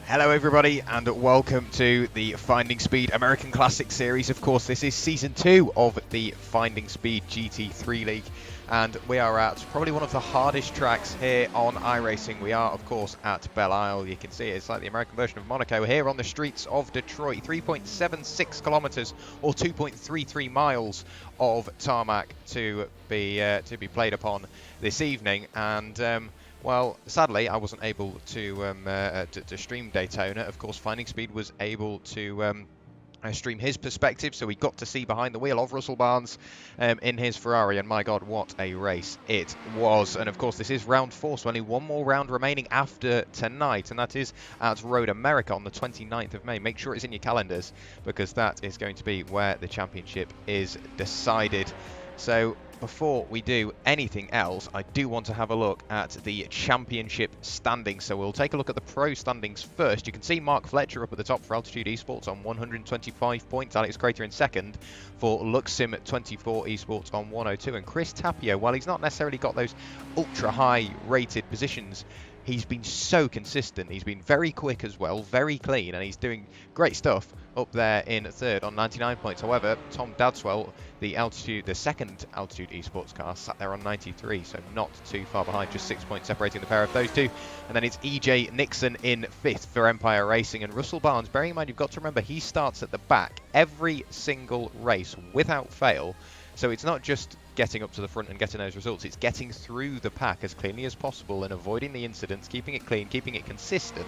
Hello everybody and welcome to the Finding Speed American Classic Series. Of course, this is Season 2 of the Finding Speed GT3 League, and we are at probably one of the hardest tracks here on iRacing. We are, of course, at Belle Isle. You can see it's like the American version of Monaco here on the streets of Detroit. 3.76 kilometers or 2.33 miles of tarmac to be played upon this evening, and well, sadly, I wasn't able to stream Daytona. Of course, Finding Speed was able to stream his perspective, so we got to see behind the wheel of Russell Barnes in his Ferrari, and my God, what a race it was. And of course, this is round 4, so only one more round remaining after tonight, and that is at Road America on the 29th of May. Make sure it's in your calendars, because that is going to be where the championship is decided. So before we do anything else, I do want to have a look at the championship standings. So we'll take a look at the pro standings first. You can see Mark Fletcher up at the top for Altitude Esports on 125 points. Alex Crater in second for Luxim 24 Esports on 102. And Chris Tapio, while he's not necessarily got those ultra high rated positions, he's been so consistent. He's been very quick as well, very clean, and he's doing great stuff up there in third on 99 points. However, Tom Dadswell, the second Altitude Esports car, sat there on 93, so not too far behind, just 6 points separating the pair of those two. And then it's EJ Nixon in fifth for Empire Racing, and Russell Barnes, bearing in mind, you've got to remember, he starts at the back every single race without fail. So it's not just getting up to the front and getting those results, it's getting through the pack as cleanly as possible and avoiding the incidents, keeping it clean, keeping it consistent,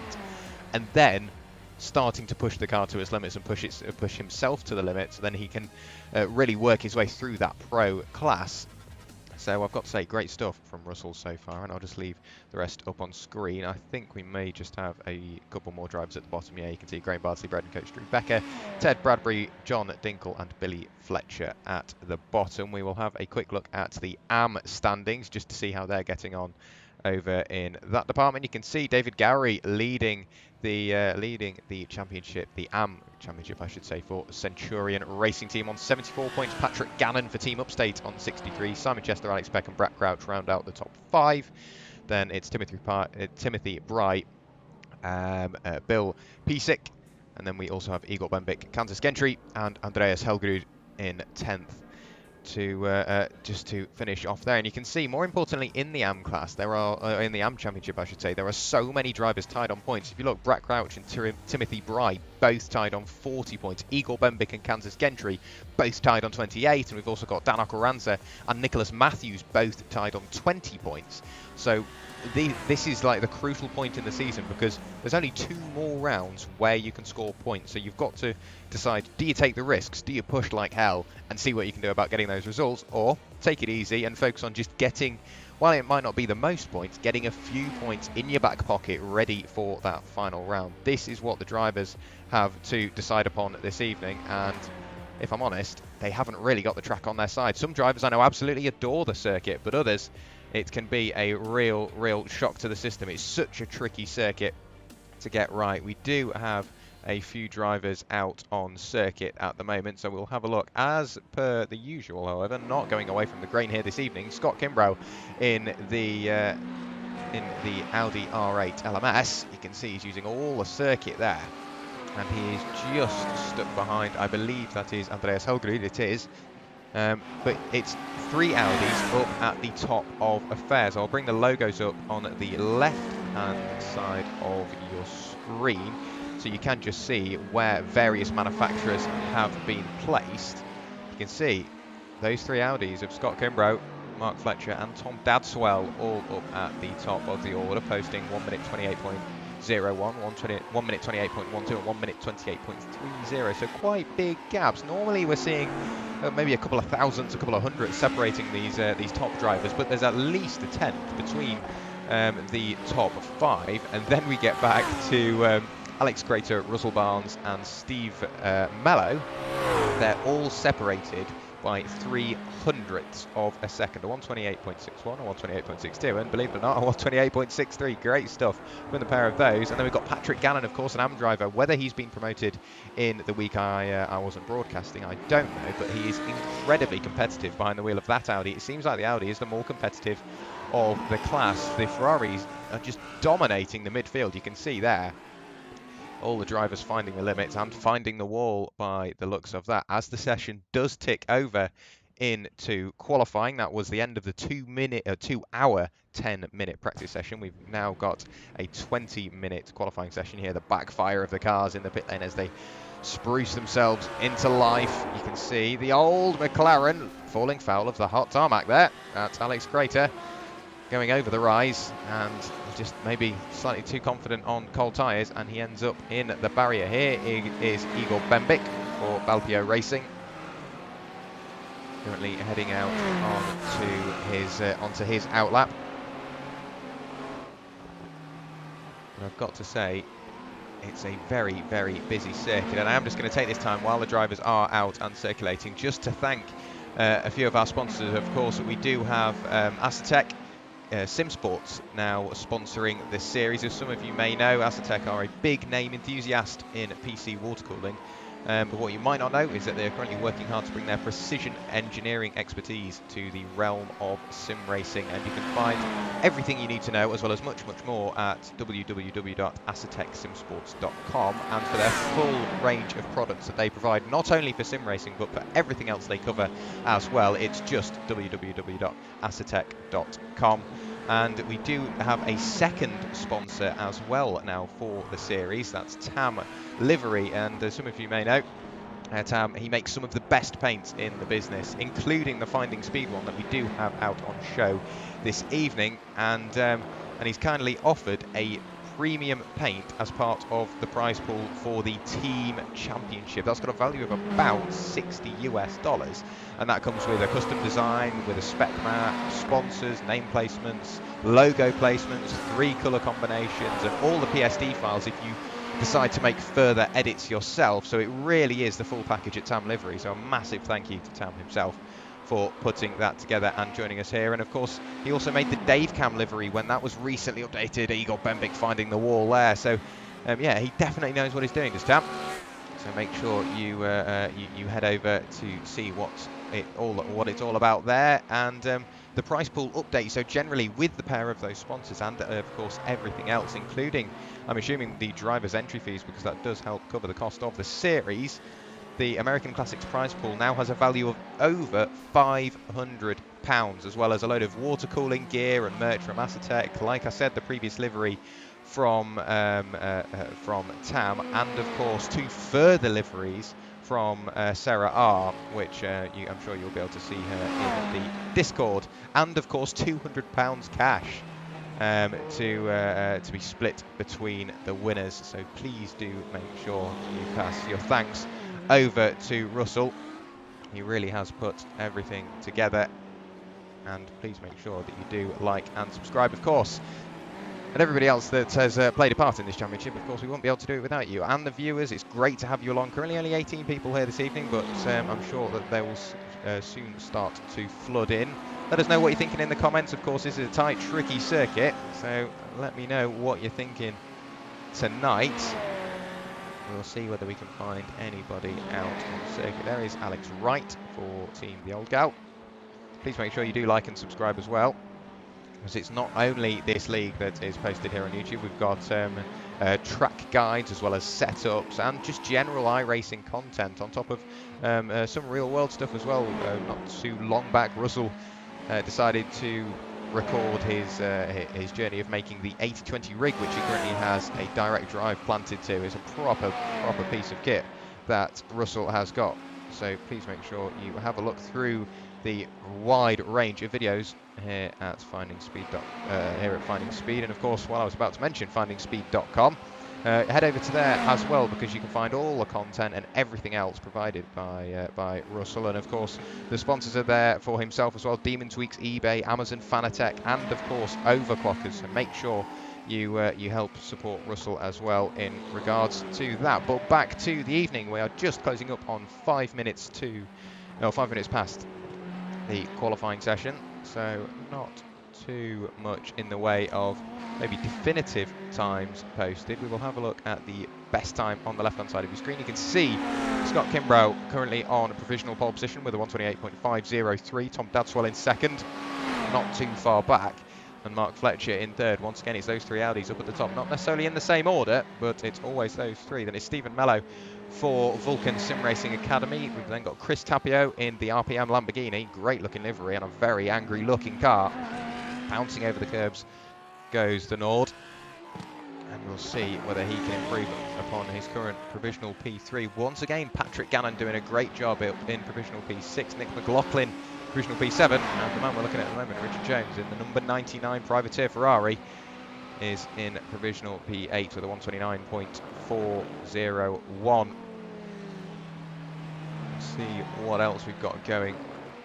and then starting to push the car to its limits and push himself to the limits. Then he can really work his way through that pro class. So I've got to say, great stuff from Russell so far, and I'll just leave the rest up on screen. I think we may just have a couple more drivers at the bottom. Yeah, you can see Graham Bardsley, Braden Coach, Drew Becker, Ted Bradbury, John Dinkle and Billy Fletcher at the bottom. We will have a quick look at the AM standings just to see how they're getting on over in that department. You can see David Gowrie leading the championship, the AM championship I should say, for Centurion Racing Team on 74 points. Patrick Gannon for Team Upstate on 63. Simon Chester, Alex Beck and Brett Crouch round out the top 5. Then it's Timothy Bright, Bill Piesick, and then we also have Igor Bembic, Kansas Gentry and Andreas Helgrud in 10th. Just to finish off there, and you can see, more importantly, in the AM class, there are in the AM championship I should say, there are so many drivers tied on points. If you look, Brett Crouch and Timothy Bright both tied on 40 points. Igor Bembic and Kansas Gentry both tied on 28, and we've also got Dan Okoranza and Nicholas Matthews both tied on 20 points. So this is like the crucial point in the season, because there's only 2 more rounds where you can score points. So you've got to decide, do you take the risks, do you push like hell and see what you can do about getting those results, or take it easy and focus on just getting, while it might not be the most points, getting a few points in your back pocket ready for that final round. This is what the drivers have to decide upon this evening, and if I'm honest, they haven't really got the track on their side. Some drivers I know absolutely adore the circuit, but others, it can be a real shock to the system. It's such a tricky circuit to get right. We do have a few drivers out on circuit at the moment, so we'll have a look. As per the usual, however, not going away from the grain here this evening, Scott Kimbrough in the Audi R8 LMS. You can see he's using all the circuit there, and he is just stuck behind, I believe that is Andreas Helgrud, it is. But it's 3 Audis up at the top of affairs. I'll bring the logos up on the left-hand side of your screen, so you can just see where various manufacturers have been placed. You can see those 3 Audis of Scott Kimbrough, Mark Fletcher and Tom Dadswell all up at the top of the order, posting 1 minute 28.01, 1 minute 28.12 and 1 minute 28.30, so quite big gaps. Normally we're seeing maybe a couple of thousands, a couple of hundreds separating these top drivers, but there's at least a tenth between the top 5, and then we get back to Alex Crater, Russell Barnes and Steve Mello. They're all separated by 300ths of a second, a 128.61, a 128.62, and believe it or not, a 128.63. Great stuff with a pair of those. And then we've got Patrick Gannon, of course, an AM driver. Whether he's been promoted in the week I wasn't broadcasting, I don't know, but he is incredibly competitive behind the wheel of that Audi. It seems like the Audi is the more competitive of the class. The Ferraris are just dominating the midfield. You can see there All the drivers finding the limits and finding the wall by the looks of that, as the session does tick over into qualifying. That was the end of the 2 hour 10-minute practice session. We've now got a 20-minute qualifying session here. The backfire of the cars in the pit lane as they spruce themselves into life. You can see the old McLaren falling foul of the hot tarmac there. That's Alex Crater going over the rise, and just maybe slightly too confident on cold tyres, and he ends up in the barrier. Here is Igor Bembik for Valpio Racing, currently heading out onto his outlap. And I've got to say, it's a very, very busy circuit, and I am just going to take this time while the drivers are out and circulating just to thank a few of our sponsors. Of course, we do have Acetec SimSports now sponsoring this series. As some of you may know, Acetec are a big name enthusiast in PC water cooling. But what you might not know is that they're currently working hard to bring their precision engineering expertise to the realm of sim racing, and you can find everything you need to know, as well as much, much more, at www.acetecsimsports.com, and for their full range of products that they provide, not only for sim racing, but for everything else they cover as well. It's just www.acetec.com. And we do have a second sponsor as well now for the series. That's Tam Livery, and as some of you may know, Tam, he makes some of the best paints in the business, including the Finding Speed one that we do have out on show this evening, and he's kindly offered a premium paint as part of the prize pool for the team championship. That's got a value of about $60 US, and that comes with a custom design, with a spec map, sponsors, name placements, logo placements, 3 color combinations, and all the PSD files if you decide to make further edits yourself. So it really is the full package at Tam Livery. So a massive thank you to Tam himself for putting that together and joining us here. And of course, he also made the Dave Cam livery when that was recently updated. Igor Bembik finding the wall there. So yeah, he definitely knows what he's doing, does Tam. So make sure you you head over to see what it's all about there, and the prize pool update. So generally, with the pair of those sponsors and of course everything else, including, I'm assuming, the driver's entry fees, because that does help cover the cost of the series, the American Classics prize pool now has a value of over £500, as well as a load of water cooling gear and merch from Acetec. Like I said, the previous livery from Tam, and of course 2 further liveries from Sarah R, which I'm sure you'll be able to see her in the Discord, and of course £200 cash to be split between the winners. So please do make sure you pass your thanks over to Russell. He really has put everything together, and please make sure that you do like and subscribe, of course. And everybody else that has played a part in this championship, of course, we won't be able to do it without you. And the viewers, it's great to have you along. Currently only 18 people here this evening, but I'm sure that they will soon start to flood in. Let us know what you're thinking in the comments. Of course, this is a tight, tricky circuit, so let me know what you're thinking tonight. We'll see whether we can find anybody out on the circuit. There is Alex Wright for Team The Old Gal. Please make sure you do like and subscribe as well, because it's not only this league that is posted here on YouTube. We've got track guides, as well as setups, and just general iRacing content, on top of some real world stuff as well. Not too long back, Russell decided to record his journey of making the 8020 rig, which he currently has a direct drive planted to. It's a proper piece of kit that Russell has got. So please make sure you have a look through the wide range of videos here at Finding Speed, and of course, while I was about to mention findingspeed.com, head over to there as well, because you can find all the content and everything else provided by Russell. And of course, the sponsors are there for himself as well: DEMON TWEEKS, eBay, Amazon, Fanatec, and of course OVERCLOCKERS. So make sure you help support Russell as well in regards to that. But back to the evening, we are just closing up on 5 minutes past the qualifying session, so not too much in the way of maybe definitive times posted. We will have a look at the best time on the left hand side of your screen. You can see Scott Kimbrough currently on a provisional pole position with a 128.503. Tom Dadswell in second, not too far back. and Mark Fletcher in third. Once again, it's those three Audis up at the top. Not necessarily in the same order, but it's always those three. Then it's Stephen Mello for Vulcan Sim Racing Academy. We've then got Chris Tapio in the RPM Lamborghini. Great looking livery and a very angry looking car. Bouncing over the curbs goes the Nord. And we'll see whether he can improve upon his current provisional P3. Once again, Patrick Gannon doing a great job in provisional P6. Nick McLaughlin, provisional P7. And the man we're looking at the moment, Richard Jones, in the number 99 Privateer Ferrari, is in provisional P8 with a 129.401. Let's see what else we've got going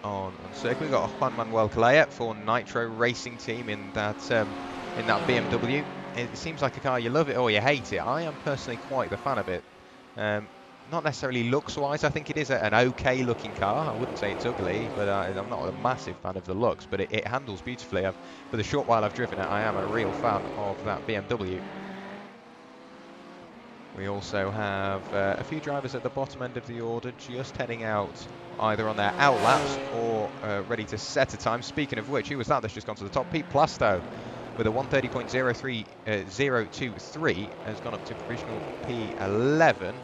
on circuit. We've got Juan Manuel Calleja for Nitro Racing Team in that BMW. It seems like a car, you love it or you hate it. I am personally quite the fan of it. Not necessarily looks-wise, I think it is an okay-looking car. I wouldn't say it's ugly, but I'm not a massive fan of the looks, but it handles beautifully. For the short while I've driven it, I am a real fan of that BMW. We also have a few drivers at the bottom end of the order just heading out either on their out laps or ready to set a time. Speaking of which, who was that that's just gone to the top? Pete Plasto with a 130.023 has gone up to provisional P11.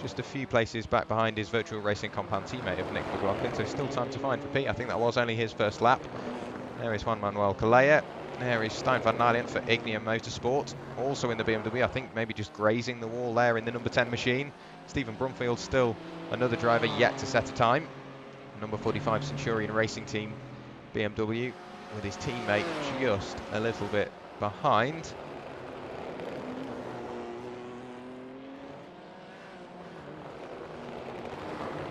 Just a few places back behind his virtual racing compound teammate of Nick McLaughlin, so still time to find for Pete. I think that was only his first lap. There is Juan Manuel Calleja. There is Stijn van Nijlen for Ignium Motorsport, also in the BMW. I think maybe just grazing the wall there in the number 10 machine. Stephen Brumfield, still another driver yet to set a time. Number 45 Centurion Racing Team BMW, with his teammate just a little bit behind.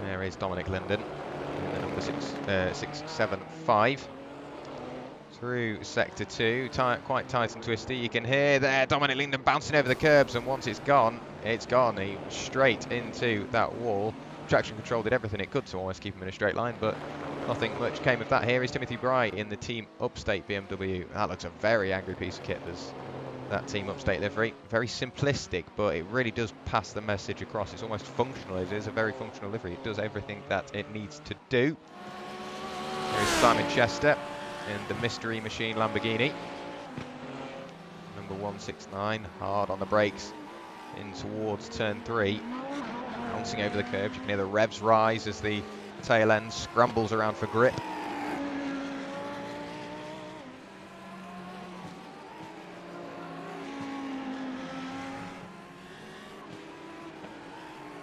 There is Dominic Linden in the number 675. Through sector 2, quite tight and twisty. You can hear there Dominic Linden bouncing over the curbs, and once it's gone, it's gone. He was straight into that wall. Traction control did everything it could to almost keep him in a straight line, but nothing much came of that. Here is Timothy Bright in the Team Upstate BMW. That looks a very angry piece of kit, there's that Team Upstate livery. Very simplistic, but it really does pass the message across. It's almost functional. It is a very functional livery. It does everything that it needs to do. There is Simon Chester in the Mystery Machine Lamborghini. Number 169, hard on the brakes in towards turn 3. Bouncing over the curbs, you can hear the revs rise as the tail end scrambles around for grip.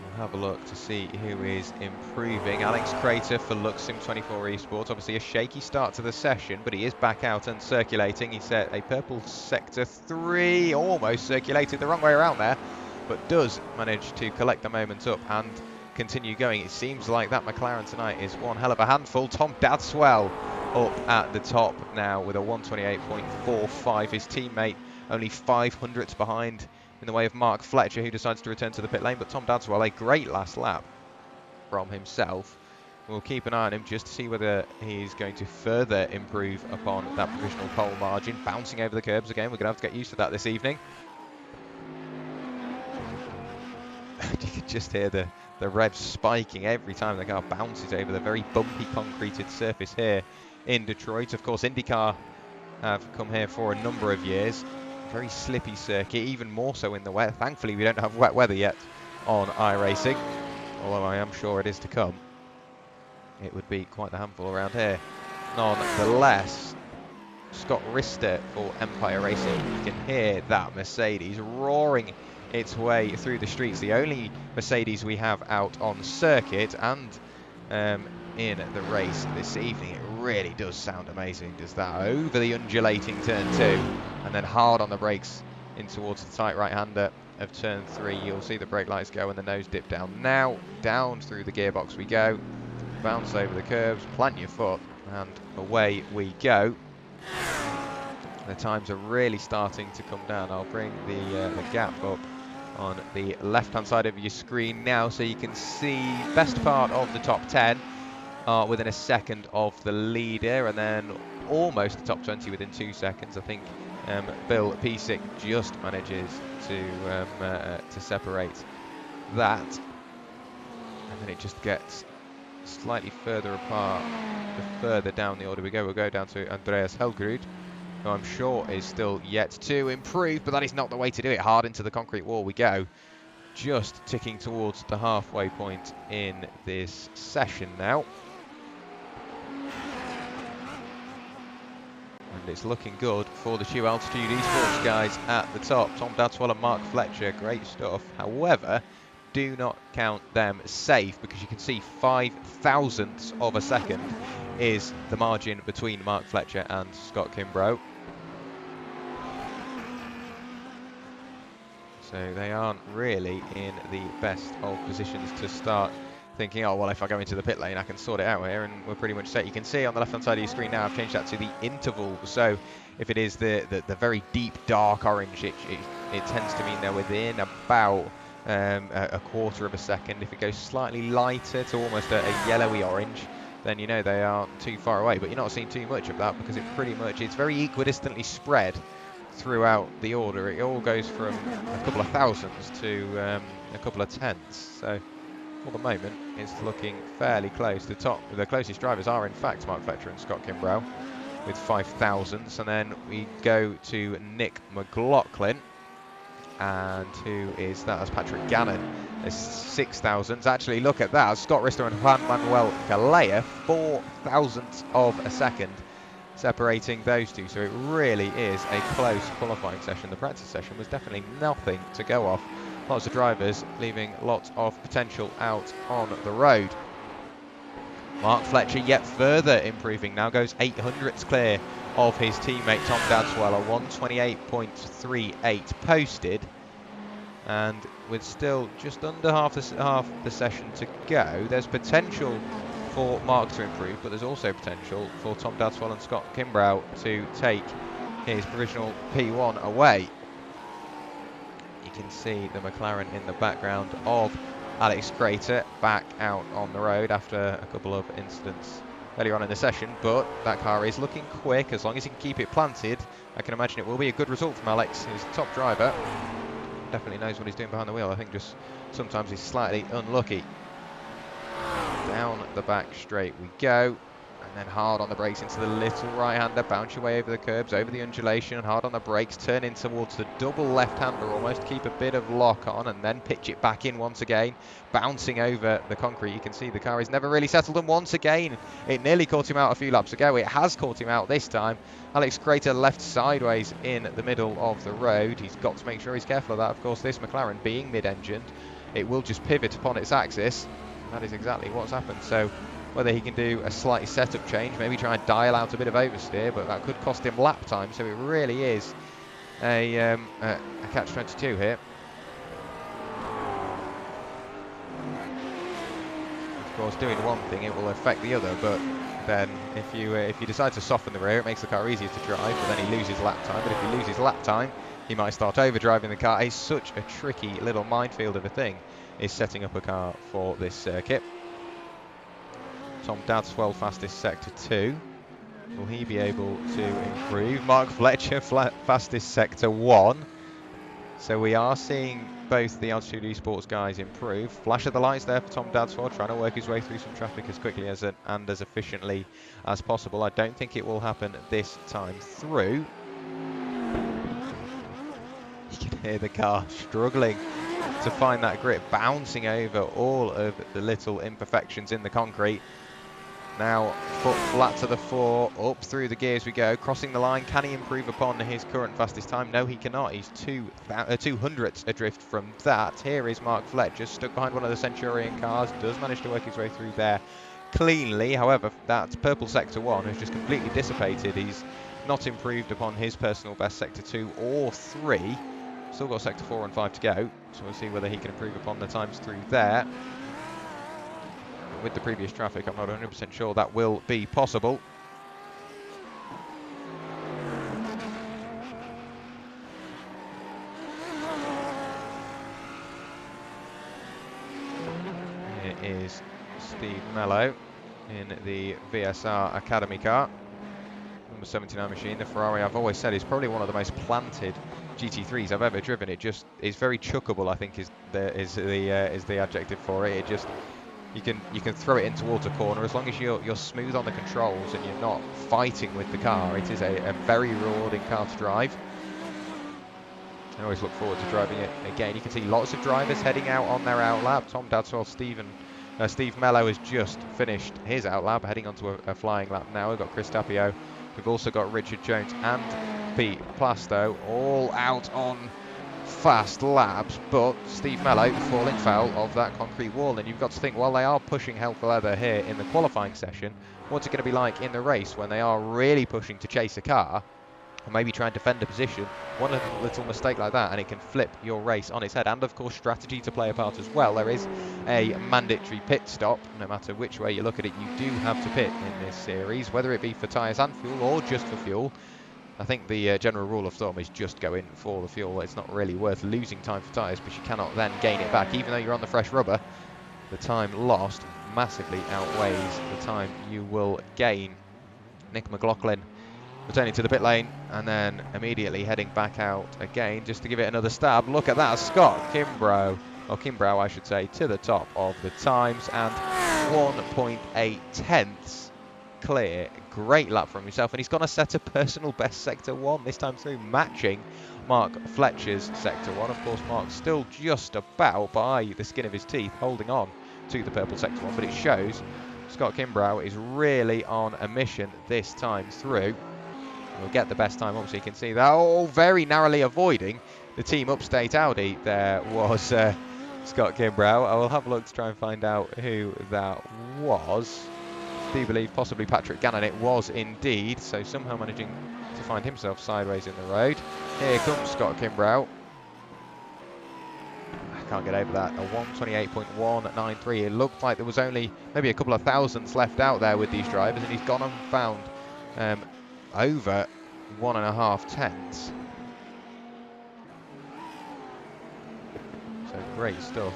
We'll have a look to see who is improving. Alex Crater for Lux Sim 24 Esports. Obviously a shaky start to the session, but he is back out and circulating. He set a purple sector 3, almost circulated the wrong way around there, but does manage to collect the moment up and continue going. It seems like that McLaren tonight is one hell of a handful. Tom Dadswell up at the top now with a 128.45. His teammate only 500ths behind in the way of Mark Fletcher, who decides to return to the pit lane. But Tom Dadswell, a great last lap from himself. We'll keep an eye on him just to see whether he's going to further improve upon that provisional pole margin. Bouncing over the curbs again. We're going to have to get used to that this evening. You can just hear the revs spiking every time the car bounces over the very bumpy concreted surface here in Detroit. Of course, IndyCar have come here for a number of years. Very slippy circuit, even more so in the wet. Thankfully, we don't have wet weather yet on iRacing, although I am sure it is to come. It would be quite the handful around here. Nonetheless, Scott Rister for Empire Racing. You can hear that Mercedes roaring its way through the streets. The only Mercedes we have out on circuit and in the race this evening. It really does sound amazing, does that? Over the undulating turn 2 and then hard on the brakes in towards the tight right-hander of turn 3. You'll see the brake lights go and the nose dip down. Now down through the gearbox we go. Bounce over the curbs, plant your foot, and away we go. The times are really starting to come down. I'll bring the gap up on the left-hand side of your screen now, so you can see best part of the top 10 within a second of the leader, and then almost the top 20 within 2 seconds. I think Bill Piesick just manages to separate that, and then it just gets slightly further apart the further down the order we go. We'll go down to Andreas Helgrud who I'm sure is still yet to improve, but that is not the way to do it. Hard into the concrete wall we go. Just ticking towards the halfway point in this session now. And it's looking good for the Hue Altitude Esports guys at the top. Tom Dadswell and Mark Fletcher, great stuff. However, do not count them safe, because you can see 5 thousandths of a second is the margin between Mark Fletcher and Scott Kimbrough. So they aren't really in the best of positions to start thinking, oh, well, if I go into the pit lane, I can sort it out here, and we're pretty much set. You can see on the left-hand side of your screen now, I've changed that to the interval. So if it is the very deep, dark orange, it tends to mean they're within about a quarter of a second. If it goes slightly lighter to almost a yellowy orange, then you know they aren't too far away. But you're not seeing too much of that, because it's very equidistantly spread throughout the order. It all goes from a couple of thousandths to a couple of tenths. So for the moment, it's looking fairly close. The closest drivers are in fact Mark Fletcher and Scott Kimbrough with 5 thousandths, and then we go to Nick McLaughlin, and who is that? That's Patrick Gannon. There's 6 thousandths. Actually, look at that. Scott Rister and Juan Manuel Galea, 4 thousandths of a second separating those two. So it really is a close qualifying session. The practice session was definitely nothing to go off. Lots of drivers leaving lots of potential out on the road. Mark Fletcher yet further improving, now goes 800ths clear of his teammate Tom Dadswell, a 128.38 posted, and with still just under half the session to go, there's potential for Mark to improve, but there's also potential for Tom Dadswell and Scott Kimbrough to take his provisional P1 away. You can see the McLaren in the background of Alex Crater back out on the road after a couple of incidents earlier on in the session, but that car is looking quick. As long as he can keep it planted, I can imagine it will be a good result from Alex, who's the top driver. Definitely knows what he's doing behind the wheel. I think just sometimes he's slightly unlucky. Down the back straight we go, and then hard on the brakes into the little right-hander, bounce your way over the curbs, over the undulation, hard on the brakes, turn in towards the double left-hander almost, keep a bit of lock on, and then pitch it back in once again, bouncing over the concrete. You can see the car is never really settled, and once again, it nearly caught him out a few laps ago. It has caught him out this time. Alex Crater left sideways in the middle of the road. He's got to make sure he's careful of that. Of course, this McLaren being mid-engined, it will just pivot upon its axis. That is exactly what's happened. So whether he can do a slight setup change, maybe try and dial out a bit of oversteer, but that could cost him lap time. So it really is a catch-22 here. Of course, doing one thing, it will affect the other, but then if you decide to soften the rear, it makes the car easier to drive, but then he loses lap time. But if he loses lap time, he might start overdriving the car. It's such a tricky little minefield of a thing, is setting up a car for this circuit. Tom Dadswell fastest sector 2. Will he be able to improve? Mark Fletcher fastest sector 1. So we are seeing both the Altitude Esports guys improve. Flash of the lights there for Tom Dadswell, trying to work his way through some traffic as quickly as and as efficiently as possible. I don't think it will happen this time through. You can hear the car struggling to find that grip, bouncing over all of the little imperfections in the concrete. Now foot flat to the floor, up through the gears we go, crossing the line. Can he improve upon his current fastest time? No, he cannot. He's 200ths adrift from that. Here is Mark Fletcher, stuck behind one of the Centurion cars, does manage to work his way through there cleanly. However, that purple sector 1 has just completely dissipated. He's not improved upon his personal best sector 2 or 3. Still got sector 4 and 5 to go, so we'll see whether he can improve upon the times through there. With the previous traffic, I'm not 100% sure that will be possible. Here is Steve Mello in the VSR Academy car. Number 79 machine. The Ferrari, I've always said, is probably one of the most planted GT3s I've ever driven. It just is very chuckable, I think is the adjective for it. It just, you can throw it in towards a corner as long as you're smooth on the controls and you're not fighting with the car. It is a very rewarding car to drive. I always look forward to driving it again. You can see lots of drivers heading out on their outlap. Tom Dadswell, Steve Mello has just finished his outlap, heading onto a flying lap now. We've got Chris Tapio. We've also got Richard Jones and Pete Plasto all out on fast laps, but Steve Mello falling foul of that concrete wall. And you've got to think, while they are pushing hell for leather here in the qualifying session, what's it going to be like in the race when they are really pushing to chase a car or maybe try and defend a position? One little mistake like that and it can flip your race on its head. And of course, strategy to play a part as well. There is a mandatory pit stop. No matter which way you look at it, you do have to pit in this series, whether it be for tyres and fuel or just for fuel. I think the general rule of thumb is just go in for the fuel. It's not really worth losing time for tyres, because you cannot then gain it back. Even though you're on the fresh rubber, the time lost massively outweighs the time you will gain. Nick McLaughlin returning to the pit lane and then immediately heading back out again just to give it another stab. Look at that, Scott Kimbrough, or Kimbrough I should say, to the top of the times and 1.8 tenths clear. Great lap from himself, and he's going to set a personal best Sector 1 this time through, matching Mark Fletcher's Sector 1. Of course, Mark's still just about by the skin of his teeth holding on to the purple Sector 1, but it shows Scott Kimbrough is really on a mission this time through. We'll get the best time up so you can see that. Oh, very narrowly avoiding the Team Upstate Audi. There was Scott Kimbrough. I will have a look to try and find out who that was. I do believe possibly Patrick Gannon it was indeed, so somehow managing to find himself sideways in the road. Here comes Scott Kimbrough. I can't get over that. A 128.193. It looked like there was only maybe a couple of thousandths left out there with these drivers, and he's gone and found over 1.5 tenths. So great stuff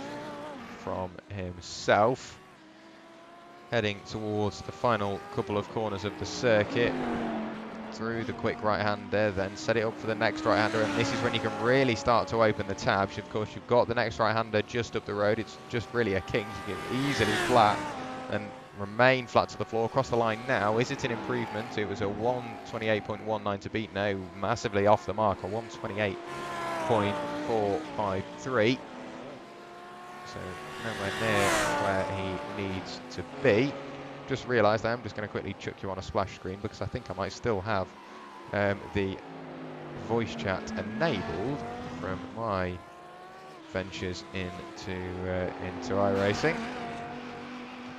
from himself. Heading towards the final couple of corners of the circuit, through the quick right-hander, then set it up for the next right-hander, and this is when you can really start to open the tabs. Of course, you've got the next right-hander just up the road. It's just really a king. You can easily flat and remain flat to the floor. Across the line now, is it an improvement? It was a 128.19 to beat. No, massively off the mark, a 128.453. So nowhere near where he needs to be. Just realised I'm just going to quickly chuck you on a splash screen, because I think I might still have the voice chat enabled from my ventures into iRacing.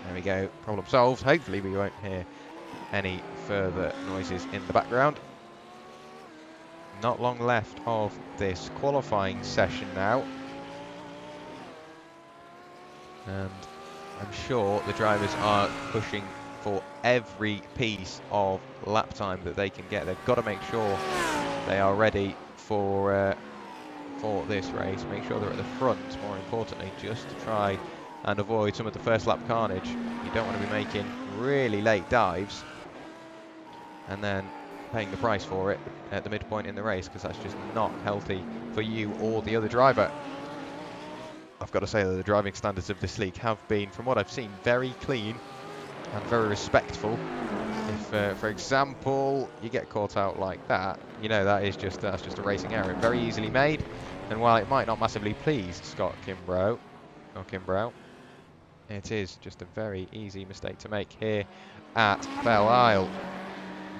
There we go, problem solved. Hopefully we won't hear any further noises in the background. Not long left of this qualifying session now. And I'm sure the drivers are pushing for every piece of lap time that they can get. They've got to make sure they are ready for this race. Make sure they're at the front, more importantly, just to try and avoid some of the first lap carnage. You don't want to be making really late dives and then paying the price for it at the midpoint in the race, because that's just not healthy for you or the other driver. I've got to say that the driving standards of this league have been, from what I've seen, very clean and very respectful. If, for example, you get caught out like that, you know that's just a racing error, very easily made. And while it might not massively please Scott Kimbrough, it is just a very easy mistake to make here at Belle Isle.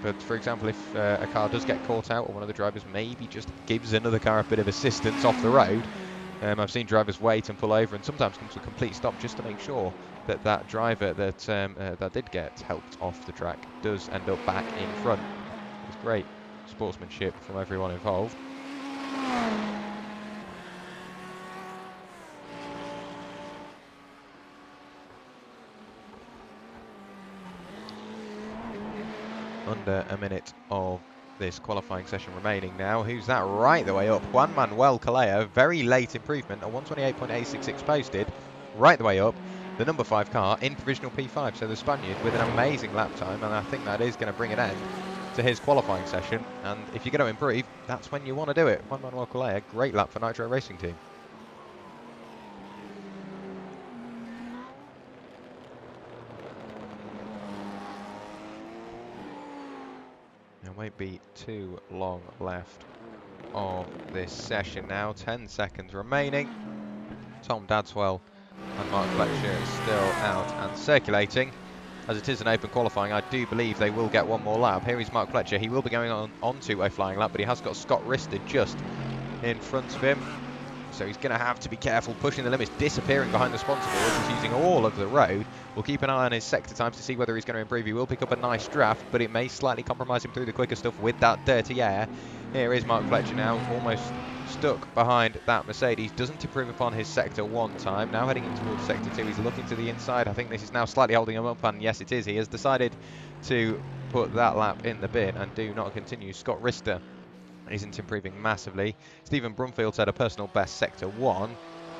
But for example, if a car does get caught out, or one of the drivers maybe just gives another car a bit of assistance off the road, I've seen drivers wait and pull over and sometimes come to a complete stop just to make sure that that driver that did get helped off the track does end up back in front. It's great sportsmanship from everyone involved. Under a minute of this qualifying session remaining now. Who's that right the way up? Juan Manuel Calleja, very late improvement, a 128.866 posted, right the way up. The number 5 car in provisional P5, so the Spaniard with an amazing lap time, and I think that is going to bring an end to his qualifying session. And if you're going to improve, that's when you want to do it. Juan Manuel Calleja, great lap for Nitro Racing Team. won't be too long left of this session now. 10 seconds remaining. Tom Dadswell and Mark Fletcher is still out and circulating. As it is an open qualifying, I do believe they will get one more lap. Here is Mark Fletcher. He will be going onto a flying lap, but he has got Scott Rister just in front of him. So he's going to have to be careful, pushing the limits, disappearing behind the sponsor board. He's using all of the road. We'll keep an eye on his sector times to see whether he's going to improve. He will pick up a nice draft, but it may slightly compromise him through the quicker stuff with that dirty air. Here is Mark Fletcher now, almost stuck behind that Mercedes. Doesn't improve upon his sector 1 time. Now heading in towards sector 2. He's looking to the inside. I think this is now slightly holding him up, and yes, it is. He has decided to put that lap in the bin and do not continue. Scott Rister isn't improving massively. Stephen Brumfield set a personal best sector 1.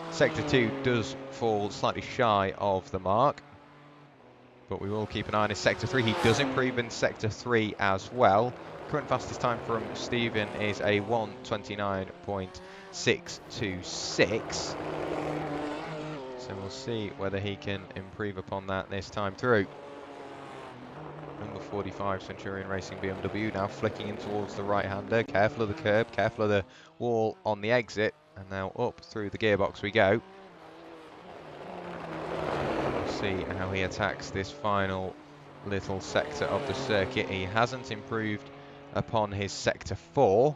Sector 2 does fall slightly shy of the mark, but we will keep an eye on his sector 3. He does improve in sector 3 as well. Current fastest time from Stephen is a 1:29.626. So we'll see whether he can improve upon that this time through. Number 45 Centurion Racing BMW now flicking in towards the right-hander. Careful of the curb, careful of the wall on the exit, and now up through the gearbox we go. We'll see how he attacks this final little sector of the circuit. He hasn't improved upon his sector 4.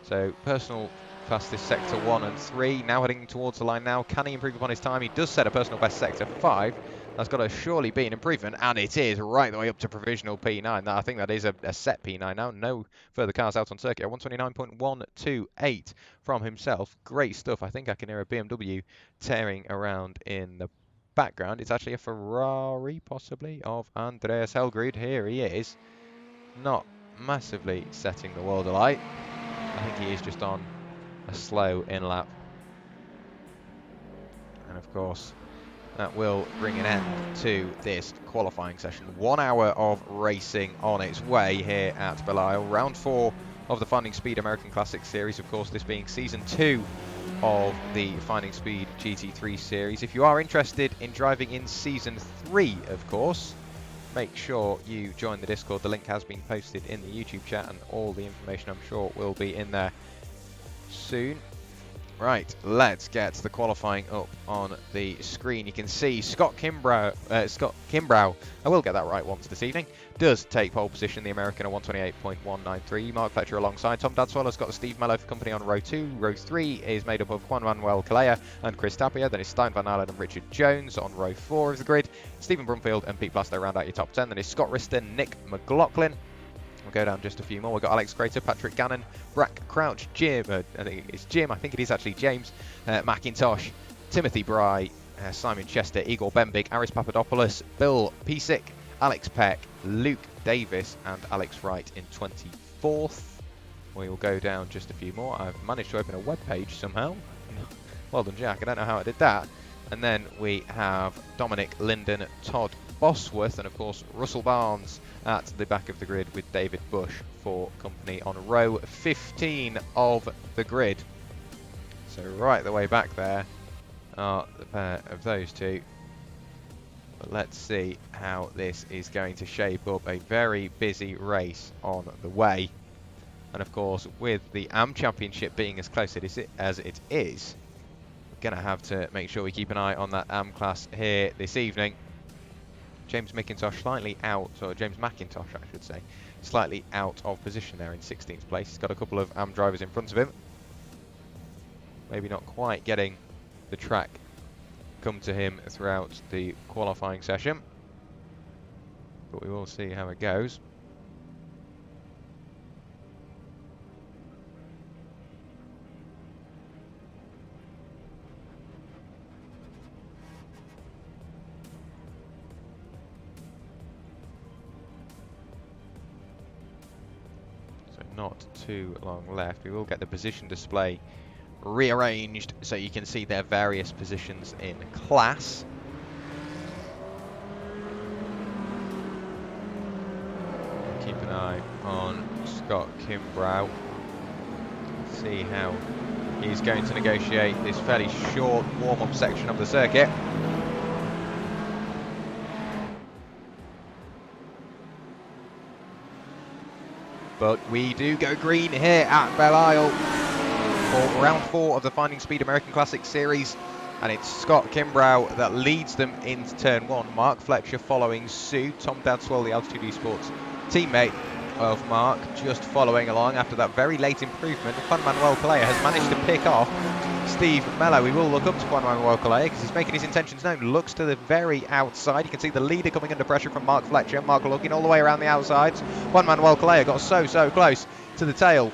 So personal fastest sector 1 and 3. Now heading towards the line now. Can he improve upon his time? He does set a personal best sector 5. That's got to surely be an improvement, and it is right the way up to provisional P9. I think that is a set P9 now. No further cars out on circuit. 1:29.128 from himself. Great stuff. I think I can hear a BMW tearing around in the background. It's actually a Ferrari, possibly, of Andreas Helgrud. Here he is. Not massively setting the world alight. I think he is just on a slow in-lap. And of course, that will bring an end to this qualifying session. 1 hour of racing on its way here at Belle Isle. Round 4 of the Finding Speed American Classic Series. Of course, this being Season 2 of the Finding Speed GT3 Series. If you are interested in driving in Season 3, of course, make sure you join the Discord. The link has been posted in the YouTube chat, and all the information, I'm sure, will be in there soon. Right, let's get the qualifying up on the screen. You can see Scott Kimbrough, I will get that right once this evening, does take pole position, the American at 1:28.193. Mark Fletcher alongside. Tom Dadswell has got Steve Mello for company on row 2. Row 3 is made up of Juan Manuel Calleja and Chris Tapia. Then it's Stein Van Allen and Richard Jones on row 4 of the grid. Stephen Brumfield and Pete Blasto round out your top 10. Then it's Scott Rister, Nick McLaughlin. We'll go down just a few more. We've got Alex Crater, Patrick Gannon, Brack Crouch, Jim, I think it's Jim, I think it is actually James, McIntosh, Timothy Bry, Simon Chester, Igor Bembig, Aris Papadopoulos, Bill Piesick, Alex Peck, Luke Davis and Alex Wright in 24th. We will go down just a few more. I've managed to open a web page somehow. Well done, Jack. I don't know how I did that. And then we have Dominic Linden, Todd Bosworth, and of course Russell Barnes at the back of the grid with David Bush for company on row 15 of the grid. So right the way back there are the pair of those two. But let's see how this is going to shape up. A very busy race on the way. And of course, with the AM Championship being as close as it is, we're going to have to make sure we keep an eye on that AM class here this evening. James McIntosh slightly out, or James McIntosh I should say, slightly out of position there in 16th place. He's got a couple of AM drivers in front of him. Maybe not quite getting the track come to him throughout the qualifying session, but we will see how it goes. Not too long left. We will get the position display rearranged so you can see their various positions in class. Keep an eye on Scott Kimbrough. See how he's going to negotiate this fairly short warm-up section of the circuit. But we do go green here at Belle Isle for round 4 of the Finding Speed American Classic Series. And it's Scott Kimbrough that leads them into turn 1. Mark Fletcher following suit. Tom Dadswell, the Altitude Esports teammate of Mark, just following along after that very late improvement. Juan Manuel Calleja has managed to pick off Steve Mello. We will look up to Juan Manuel Calleja because he's making his intentions known. Looks to the very outside. You can see the leader coming under pressure from Mark Fletcher. Mark looking all the way around the outsides. Juan Manuel Calleja got so close to the tail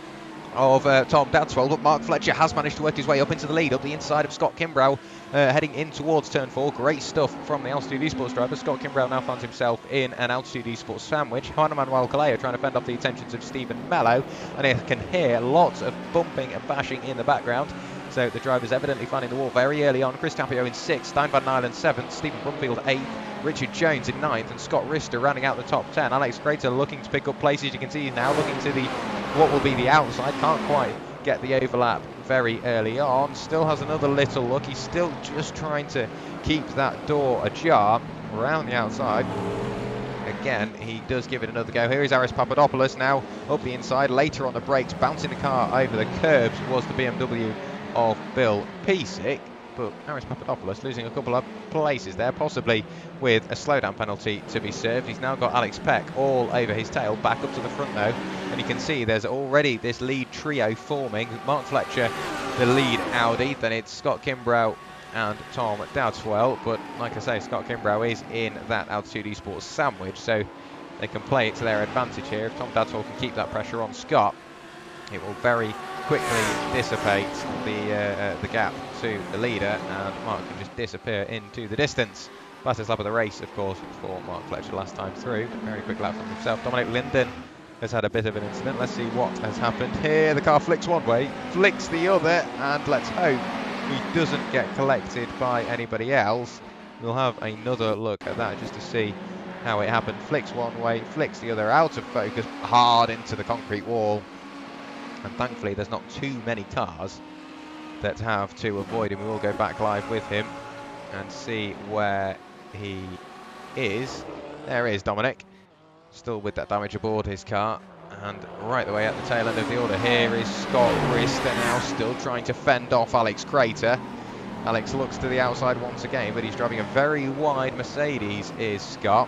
of Tom Dadswell, but Mark Fletcher has managed to work his way up into the lead, up the inside of Scott Kimbrough, heading in towards turn 4. Great stuff from the Altitude Esports driver. Scott Kimbrough now finds himself in an Altitude Esports sandwich. Juan Manuel Calleja trying to fend off the attentions of Stephen Mello, and you can hear lots of bumping and bashing in the background. So the driver's evidently finding the wall very early on. Chris Tapio in 6th, Stijn van Nijlen 7th, Stephen Brumfield 8th, Richard Jones in 9th, and Scott Rister rounding out the top 10. Alex Crater looking to pick up places. You can see he's now looking to the what will be the outside. Can't quite get the overlap very early on. Still has another little look. He's still just trying to keep that door ajar around the outside. Again, he does give it another go. Here is Aris Papadopoulos now up the inside. Later on the brakes, bouncing the car over the curbs was the BMW of Bill Piesick. But Aris Papadopoulos losing a couple of places there, possibly with a slowdown penalty to be served. He's now got Alex Peck all over his tail, back up to the front though, and you can see there's already this lead trio forming. Mark Fletcher, the lead Audi, then it's Scott Kimbrough and Tom Dadswell, but like I say, Scott Kimbrough is in that Altitude Esports sandwich, so they can play it to their advantage here. If Tom Dadswell can keep that pressure on Scott, it will very quickly dissipate the gap to the leader, and Mark can just disappear into the distance. Fastest lap of the race, of course, for Mark Fletcher last time through. Very quick lap from himself. Dominic Linden has had a bit of an incident. Let's see what has happened here. The car flicks one way, flicks the other, and let's hope he doesn't get collected by anybody else. We'll have another look at that just to see how it happened. Flicks one way, flicks the other, out of focus, hard into the concrete wall. And thankfully there's not too many cars that have to avoid him. We will go back live with him and see where he is. There is Dominic, still with that damage aboard his car. And right the way at the tail end of the order here is Scott Rister, now still trying to fend off Alex Crater. Alex looks to the outside once again, but he's driving a very wide Mercedes, is Scott.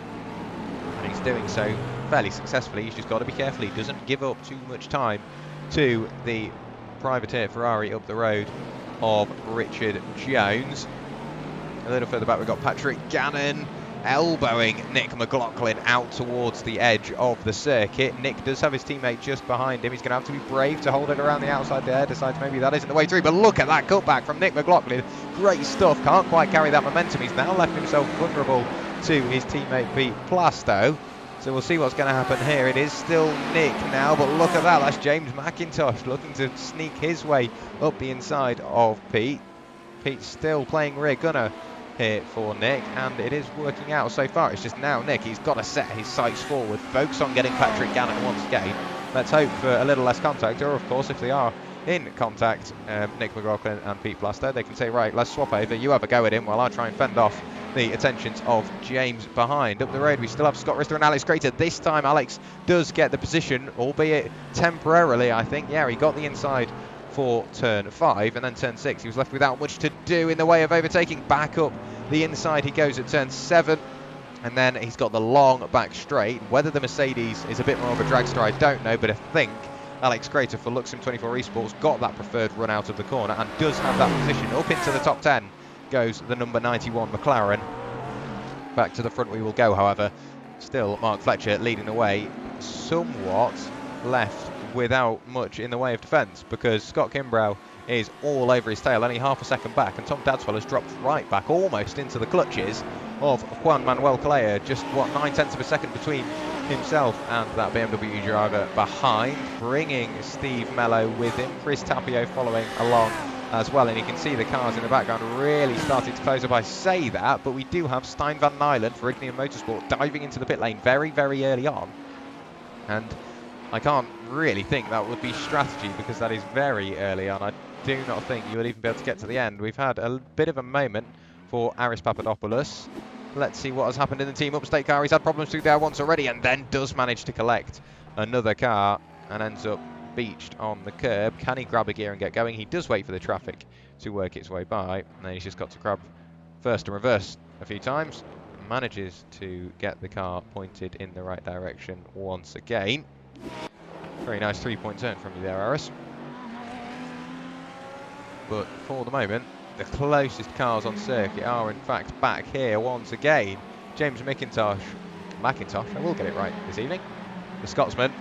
And he's doing so fairly successfully. He's just got to be careful he doesn't give up too much time to the privateer Ferrari up the road of Richard Jones. A little further back we've got Patrick Gannon elbowing Nick McLaughlin out towards the edge of the circuit. Nick does have his teammate just behind him. He's going to have to be brave to hold it around the outside there. Decides maybe that isn't the way through, but look at that cutback from Nick McLaughlin. Great stuff. Can't quite carry that momentum. He's now left himself vulnerable to his teammate Pete Plasto. So we'll see what's going to happen here. It is still Nick now, but look at that. That's James McIntosh looking to sneak his way up the inside of Pete. Pete's still playing rear gunner here for Nick, and it is working out so far. It's just now Nick, he's got to set his sights forward, focus on getting Patrick Gannon once again. Let's hope for a little less contact, or of course if they are in contact, Nick McLaughlin and Pete Plasto, they can say, right, let's swap over, you have a go at him while I try and fend off the attentions of James behind. Up the road we still have Scott Rister and Alex Crater. This time Alex does get the position, albeit temporarily, I think. Yeah, he got the inside for turn 5, and then turn 6 he was left without much to do in the way of overtaking. Back up the inside he goes at turn 7, and then he's got the long back straight. Whether the Mercedes is a bit more of a dragster I don't know, but I think Alex Crater for Luxem 24 Esports got that preferred run out of the corner and does have that position. Up into the top 10 goes the number 91 McLaren. Back to the front we will go, however. Still Mark Fletcher leading the way, somewhat left without much in the way of defence, because Scott Kimbrough is all over his tail, only half a second back, and Tom Dadswell has dropped right back almost into the clutches of Juan Manuel Calleja. Just what, 9/10 of a second between himself and that BMW driver behind, bringing Steve Mello with him. Chris Tapio following along as well, and you can see the cars in the background really starting to close up. I say that, but we do have Stijn van Nijlen for Ignium Motorsport diving into the pit lane very, very early on, and I can't really think that would be strategy, because that is very early on. I do not think you would even be able to get to the end. We've had a bit of a moment for Aris Papadopoulos. Let's see what has happened in the team upstate car. He's had problems through there once already, and then does manage to collect another car and ends up beached on the curb. Can he grab a gear and get going? He does wait for the traffic to work its way by, and then he's just got to grab first and reverse a few times. Manages to get the car pointed in the right direction once again. Very nice three-point turn from you there, Aris. But for the moment, the closest cars on circuit are in fact back here once again. James McIntosh, I will get it right this evening. The Scotsman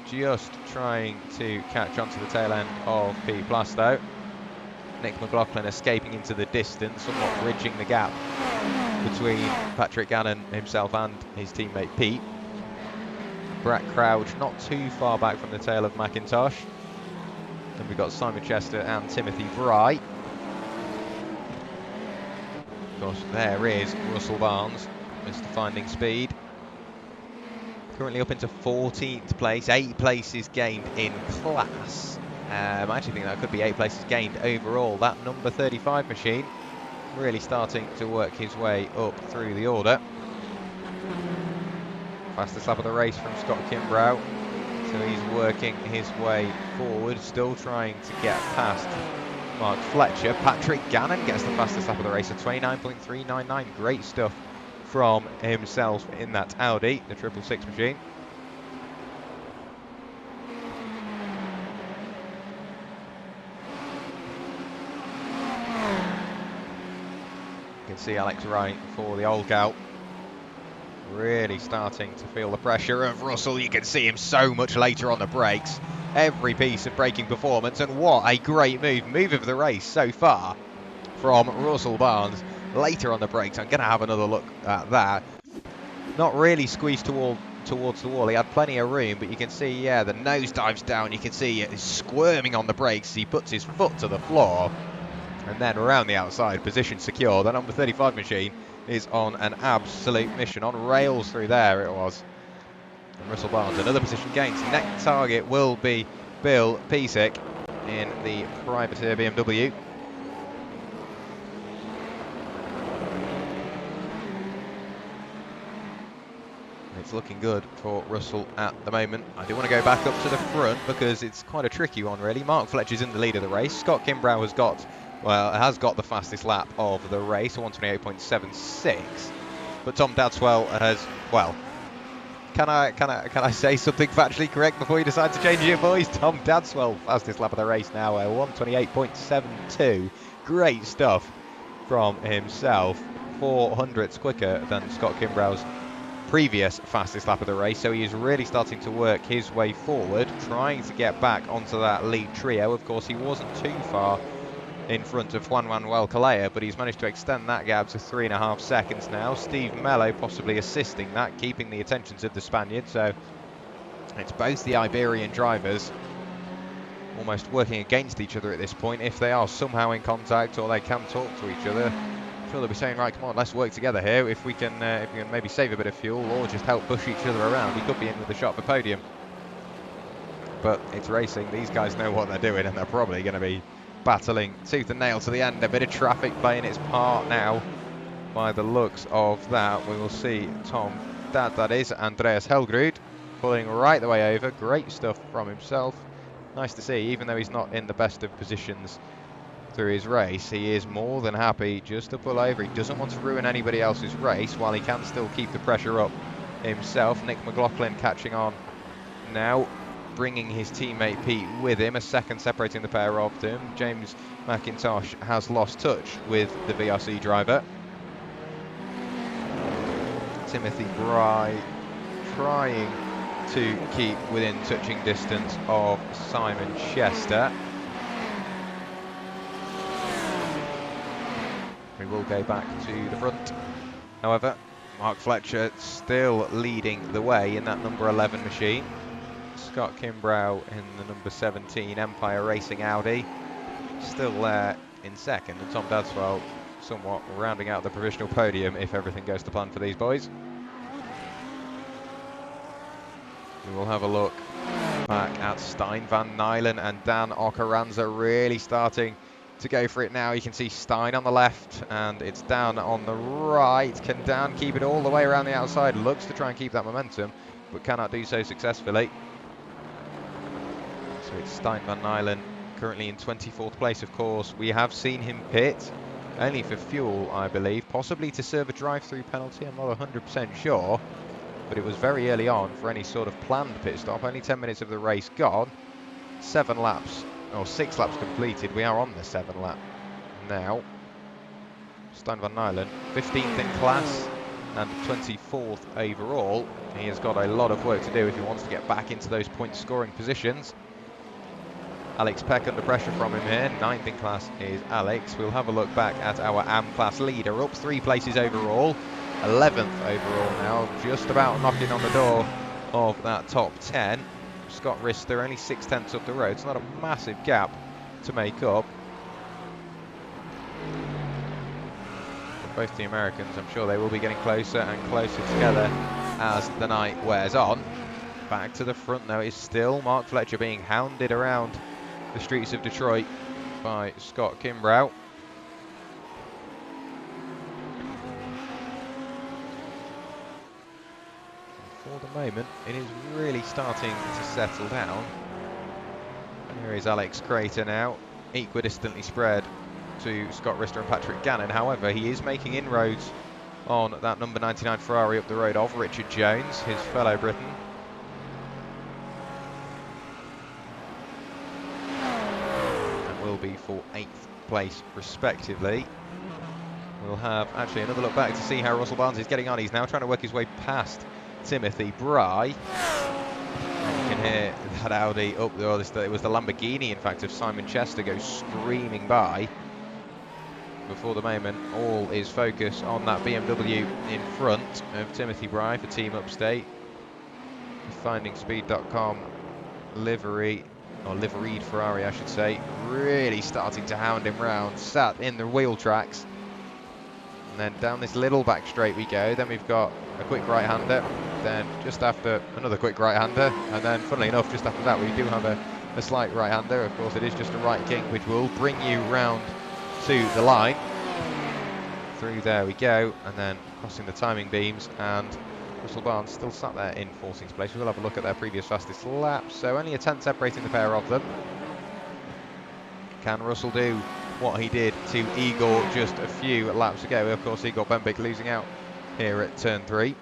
just trying to catch onto the tail end of Pete Plastow. Nick McLaughlin escaping into the distance, somewhat bridging the gap between Patrick Gannon himself and his teammate Pete. Brett Crouch not too far back from the tail of McIntosh. Then we've got Simon Chester and Timothy Bry. Of course, there is Russell Barnes, Mr. Finding Speed. Currently up into 14th place, 8 places gained in class. I actually think that could be 8 places gained overall. That number 35 machine really starting to work his way up through the order. Fastest lap of the race from Scott Kimbrough. So he's working his way forward, still trying to get past Mark Fletcher. Patrick Gannon gets the fastest lap of the race at 29.399. Great stuff from himself in that Audi, the 666 machine. You can see Alex Wright for the old gal really starting to feel the pressure of Russell. You can see him so much later on the brakes. Every piece of braking performance, and what a great move of the race so far from Russell Barnes. Later on the brakes, I'm going to have another look at that. Not really squeezed towards the wall. He had plenty of room, but you can see, yeah, the nose dives down. You can see he's squirming on the brakes. He puts his foot to the floor, and then around the outside, position secure. The number 35 machine is on an absolute mission. On rails through there it was. And Russell Barnes, another position gains. Next target will be Bill Piesick in the privateer BMW. It's looking good for Russell at the moment. I do want to go back up to the front because it's quite a tricky one, really. Mark Fletcher's in the lead of the race. Scott Kimbrough has got the fastest lap of the race, 128.76. But Tom Dadswell has, well, can I say something factually correct before you decide to change it, boys? Tom Dadswell, fastest lap of the race now, 128.72. Great stuff from himself. 400ths quicker than Scott Kimbrough's previous fastest lap of the race, so he is really starting to work his way forward, trying to get back onto that lead trio. Of course, he wasn't too far in front of Juan Manuel Calleja, but he's managed to extend that gap to 3.5 seconds now. Steve Mello possibly assisting that, keeping the attentions of the Spaniard. So it's both the Iberian drivers almost working against each other at this point. If they are somehow in contact or they can talk to each other, I'm sure they'll be saying, right, come on, let's work together here. If we can maybe save a bit of fuel or just help push each other around, he could be in with a shot for podium. But it's racing. These guys know what they're doing, and they're probably going to be battling tooth and nail to the end. A bit of traffic playing its part now by the looks of that. We will see Tom Dad, that is, Andreas Helgrud, pulling right the way over. Great stuff from himself. Nice to see, even though he's not in the best of positions through his race, he is more than happy just to pull over. He doesn't want to ruin anybody else's race while he can still keep the pressure up himself. Nick McLaughlin catching on now, bringing his teammate Pete with him, a second separating the pair of them. James McIntosh has lost touch with the VRC driver. Timothy Bry trying to keep within touching distance of Simon Chester. We will go back to the front. However, Mark Fletcher still leading the way in that number 11 machine. Scott Kimbrough in the number 17 Empire Racing Audi still there in second, and Tom Dadswell somewhat rounding out the provisional podium if everything goes to plan for these boys. We will have a look back at Stein Van Nylen and Dan Ocaranza really starting to go for it now. You can see Stein on the left and it's Dan on the right. Can Dan keep it all the way around the outside? Looks to try and keep that momentum, but cannot do so successfully. So it's Stijn van Nijlen currently in 24th place, of course. We have seen him pit, only for fuel, I believe, possibly to serve a drive-through penalty. I'm not 100% sure, but it was very early on for any sort of planned pit stop. Only 10 minutes of the race gone. 7 laps, or 6 laps completed. We are on the 7th lap now. Stijn van Nijlen, 15th in class and 24th overall. He has got a lot of work to do if he wants to get back into those point scoring positions. Alex Peck under pressure from him here. 9th in class is Alex. We'll have a look back at our AM class leader, up 3 places overall. 11th overall now, just about knocking on the door of that top 10. Scott Rister only 6/10 up the road. It's not a massive gap to make up. Both the Americans, I'm sure they will be getting closer and closer together as the night wears on. Back to the front now is still Mark Fletcher being hounded around the streets of Detroit by Scott Kimbrough. For the moment, it is really starting to settle down. And here is Alex Crater now, equidistantly spread to Scott Rister and Patrick Gannon. However, he is making inroads on that number 99 Ferrari up the road of Richard Jones, his fellow Briton. And will be for 8th place respectively. We'll have actually another look back to see how Russell Barnes is getting on. He's now trying to work his way past Timothy Bry. And you can hear that Audi up there. It was the Lamborghini, in fact, of Simon Chester go screaming by. Before the moment, all is focus on that BMW in front of Timothy Bry for Team Upstate. FindingSpeed.com livery, or liveried Ferrari, I should say, really starting to hound him round, sat in the wheel tracks. And then down this little back straight we go. Then we've got a quick right-hander, then just after another quick right-hander, and then funnily enough, just after that we do have a slight right-hander. Of course, it is just a right kick, which will bring you round to the line. Through there we go, and then crossing the timing beams, and Russell Barnes still sat there in 14th place. We'll have a look at their previous fastest lap, so only a 10th separating the pair of them. Can Russell do what he did to Igor just a few laps ago? Of course, Igor Bembik losing out here at turn 3.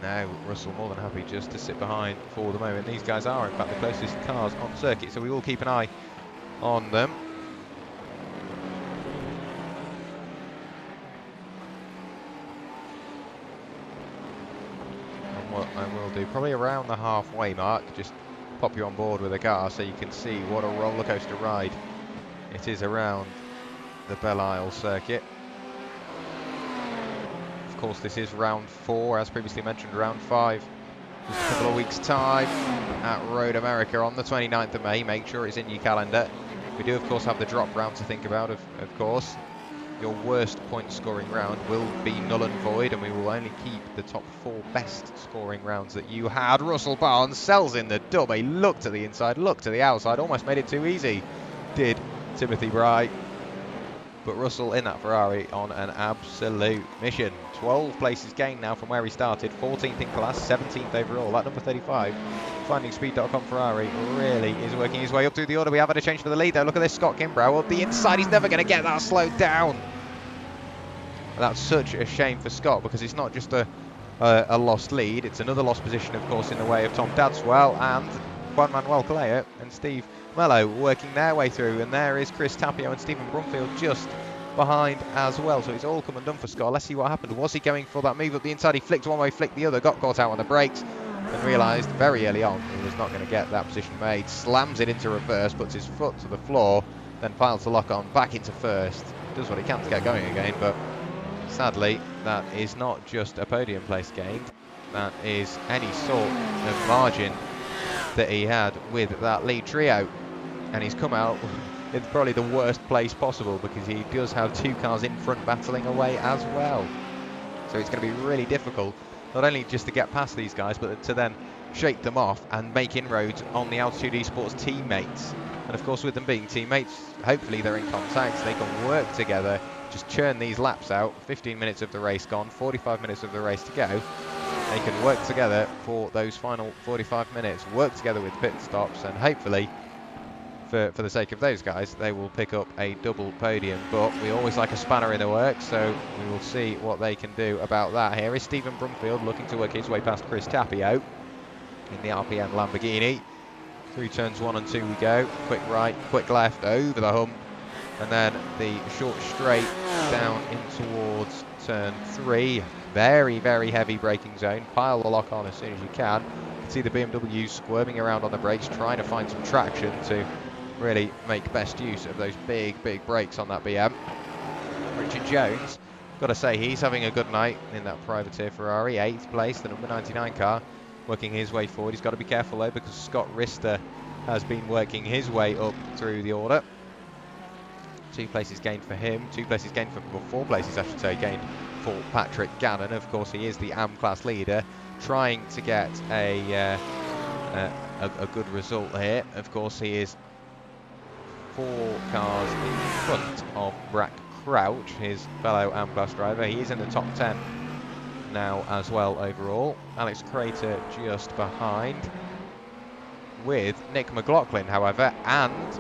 Now Russell more than happy just to sit behind for the moment. These guys are in fact the closest cars on circuit, so we will keep an eye on them. And what I will do, probably around the halfway mark, just pop you on board with a car so you can see what a roller coaster ride it is around the Belle Isle circuit. Of course, this is round 4, as previously mentioned. Round 5 just a couple of weeks' time at Road America on the 29th of May. Make sure it's in your calendar. We do, of course, have the drop round to think about, of course. Your worst point scoring round will be null and void, and we will only keep the top 4 best scoring rounds that you had. Russell Barnes sells in the dub. He looked to the inside, looked to the outside, almost made it too easy, did Timothy Bry. But Russell in that Ferrari on an absolute mission. 12 places gained now from where he started. 14th in class, 17th overall. That number 35, FindingSpeed.com Ferrari, really is working his way up through the order. We have had a change for the lead though. Look at this, Scott Kimbrough up the inside. He's never going to get that slowed down. That's such a shame for Scott, because it's not just a lost lead. It's another lost position, of course, in the way of Tom Dadswell and Juan Manuel Calleja and Steve Mello working their way through. And there is Chris Tapio and Stephen Brumfield just behind as well. So it's all come undone for Scott. Let's see what happened. Was he going for that move up the inside? He flicked one way, flicked the other, got caught out on the brakes, and realised very early on he was not going to get that position made. Slams it into reverse, puts his foot to the floor, then files the lock on back into first. Does what he can to get going again, but sadly that is not just a podium place gained. That is any sort of margin that he had with that lead trio. And he's come out in probably the worst place possible, because he does have 2 cars in front battling away as well. So it's going to be really difficult, not only just to get past these guys, but to then shake them off and make inroads on the Altitude Esports teammates. And of course, with them being teammates, hopefully they're in contact, they can work together, just churn these laps out. 15 minutes of the race gone, 45 minutes of the race to go. they can work together for those final 45 minutes, work together with pit stops, and hopefully, for the sake of those guys, they will pick up a double podium. But we always like a spanner in the works, so we will see what they can do about that. Here is Stephen Brumfield looking to work his way past Chris Tapio in the RPM Lamborghini. Through turns 1 and 2 we go. Quick right, quick left, over the hump, and then the short straight down in towards turn 3. Very, very heavy braking zone. Pile the lock on as soon as you can. You can see the BMW squirming around on the brakes, trying to find some traction to really make best use of those big, big brakes on that BM. Richard Jones, got to say, he's having a good night in that privateer Ferrari. 8th place, the number 99 car, working his way forward. He's got to be careful though, because Scott Rister has been working his way up through the order. 2 places gained for him, 2 places gained for, well, 4 places I should say, gained for Patrick Gannon. Of course, he is the AM class leader, trying to get a good result here. Of course, he is 4 cars in front of Brack Crouch, his fellow AM class driver. He is in the top 10 now as well overall. Alex Crater just behind, with Nick McLaughlin, however, and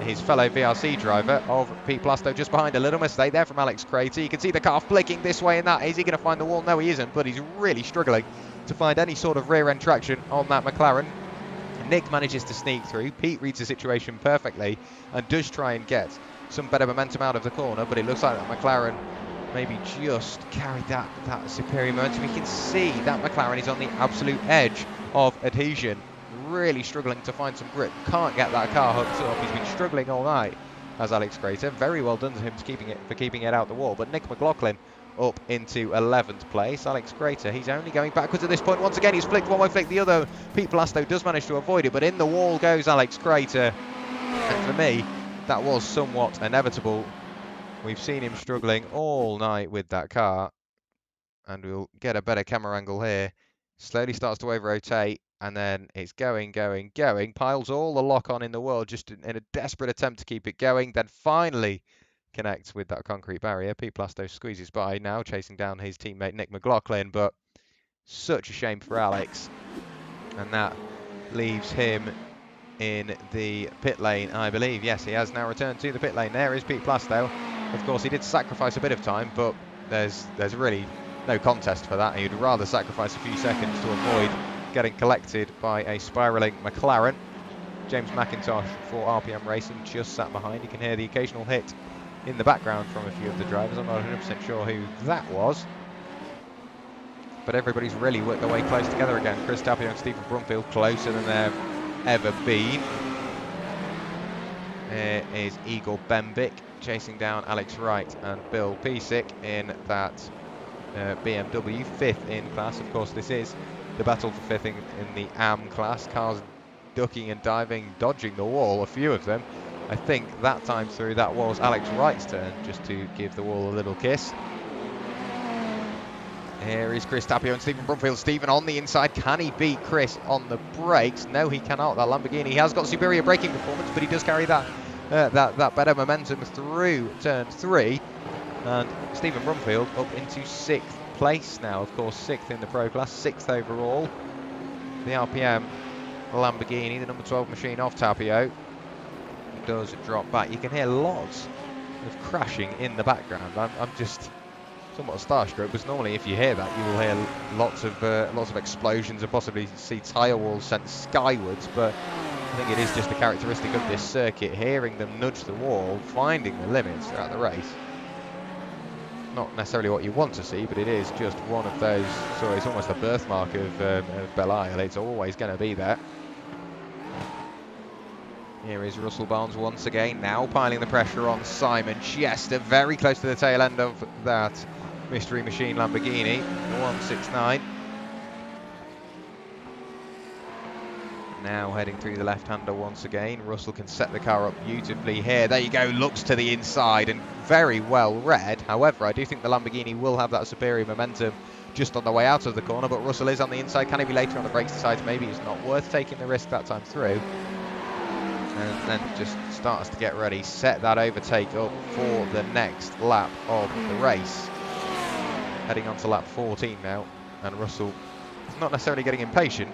his fellow VRC driver of Pete Plasto just behind. A little mistake there from Alex Crater. You can see the car flicking this way and that. Is he going to find the wall? No, he isn't, but he's really struggling to find any sort of rear end traction on that McLaren. Nick manages to sneak through. Pete reads the situation perfectly and does try and get some better momentum out of the corner, but it looks like that McLaren maybe just carried that superior momentum. You can see that McLaren is on the absolute edge of adhesion, really struggling to find some grip. Can't get that car hooked up. He's been struggling all night, as Alex Crater. Very well done to him for keeping it out the wall. But Nick McLaughlin up into 11th place. Alex Crater, he's only going backwards at this point. Once again, he's flicked one way, flicked the other. Pete Plasto does manage to avoid it, but in the wall goes Alex Crater. And for me, that was somewhat inevitable. We've seen him struggling all night with that car, and we'll get a better camera angle here. Slowly starts to over-rotate, and then it's going, piles all the lock on in the world just in a desperate attempt to keep it going, then finally connects with that concrete barrier. Pete Plasto squeezes by now, chasing down his teammate Nick McLaughlin, but such a shame for Alex, and that leaves him in the pit lane, I believe. Yes, he has now returned to the pit lane. There is Pete Plasto. Of course, he did sacrifice a bit of time, but there's really no contest for that. He'd rather sacrifice a few seconds to avoid getting collected by a spiralling McLaren. James McIntosh for RPM Racing just sat behind. You can hear the occasional hit in the background from a few of the drivers. I'm not 100% sure who that was, but everybody's really worked their way close together again. Chris Tapio and Stephen Brumfield closer than they've ever been. Here is Igor Bembic chasing down Alex Wright and Bill Piesick in that BMW, 5th in class. Of course, this is the battle for 5th in the AM class. Cars ducking and diving, dodging the wall, a few of them. I think that time through, that was Alex Wright's turn just to give the wall a little kiss. Here is Chris Tapio and Stephen Brumfield. Stephen on the inside. Can he beat Chris on the brakes? No, he cannot. That Lamborghini has got superior braking performance, but he does carry that better momentum through turn 3. And Stephen Brumfield up into 6th place now. Of course, 6th in the Pro Class, 6th overall. The RPM Lamborghini, the number 12 machine of Tapio, does drop back. You can hear lots of crashing in the background. I'm just somewhat starstruck, because normally if you hear that, you will hear lots of explosions and possibly see tyre walls sent skywards, but I think it is just a characteristic of this circuit, hearing them nudge the wall, finding the limits throughout the race. Not necessarily what you want to see, but it is just one of those, so it's almost a birthmark of Belle Isle. It's always going to be there. Here is Russell Barnes once again, now piling the pressure on Simon Chester, very close to the tail end of that Mystery Machine Lamborghini, 169. Now heading through the left-hander once again. Russell can set the car up beautifully here. There you go, looks to the inside and very well read. However, I do think the Lamborghini will have that superior momentum just on the way out of the corner, but Russell is on the inside. Can he be later on the brakes? Decides maybe it's not worth taking the risk that time through. And then just starts to get ready, set that overtake up for the next lap of the race. Heading on to lap 14 now, and Russell not necessarily getting impatient,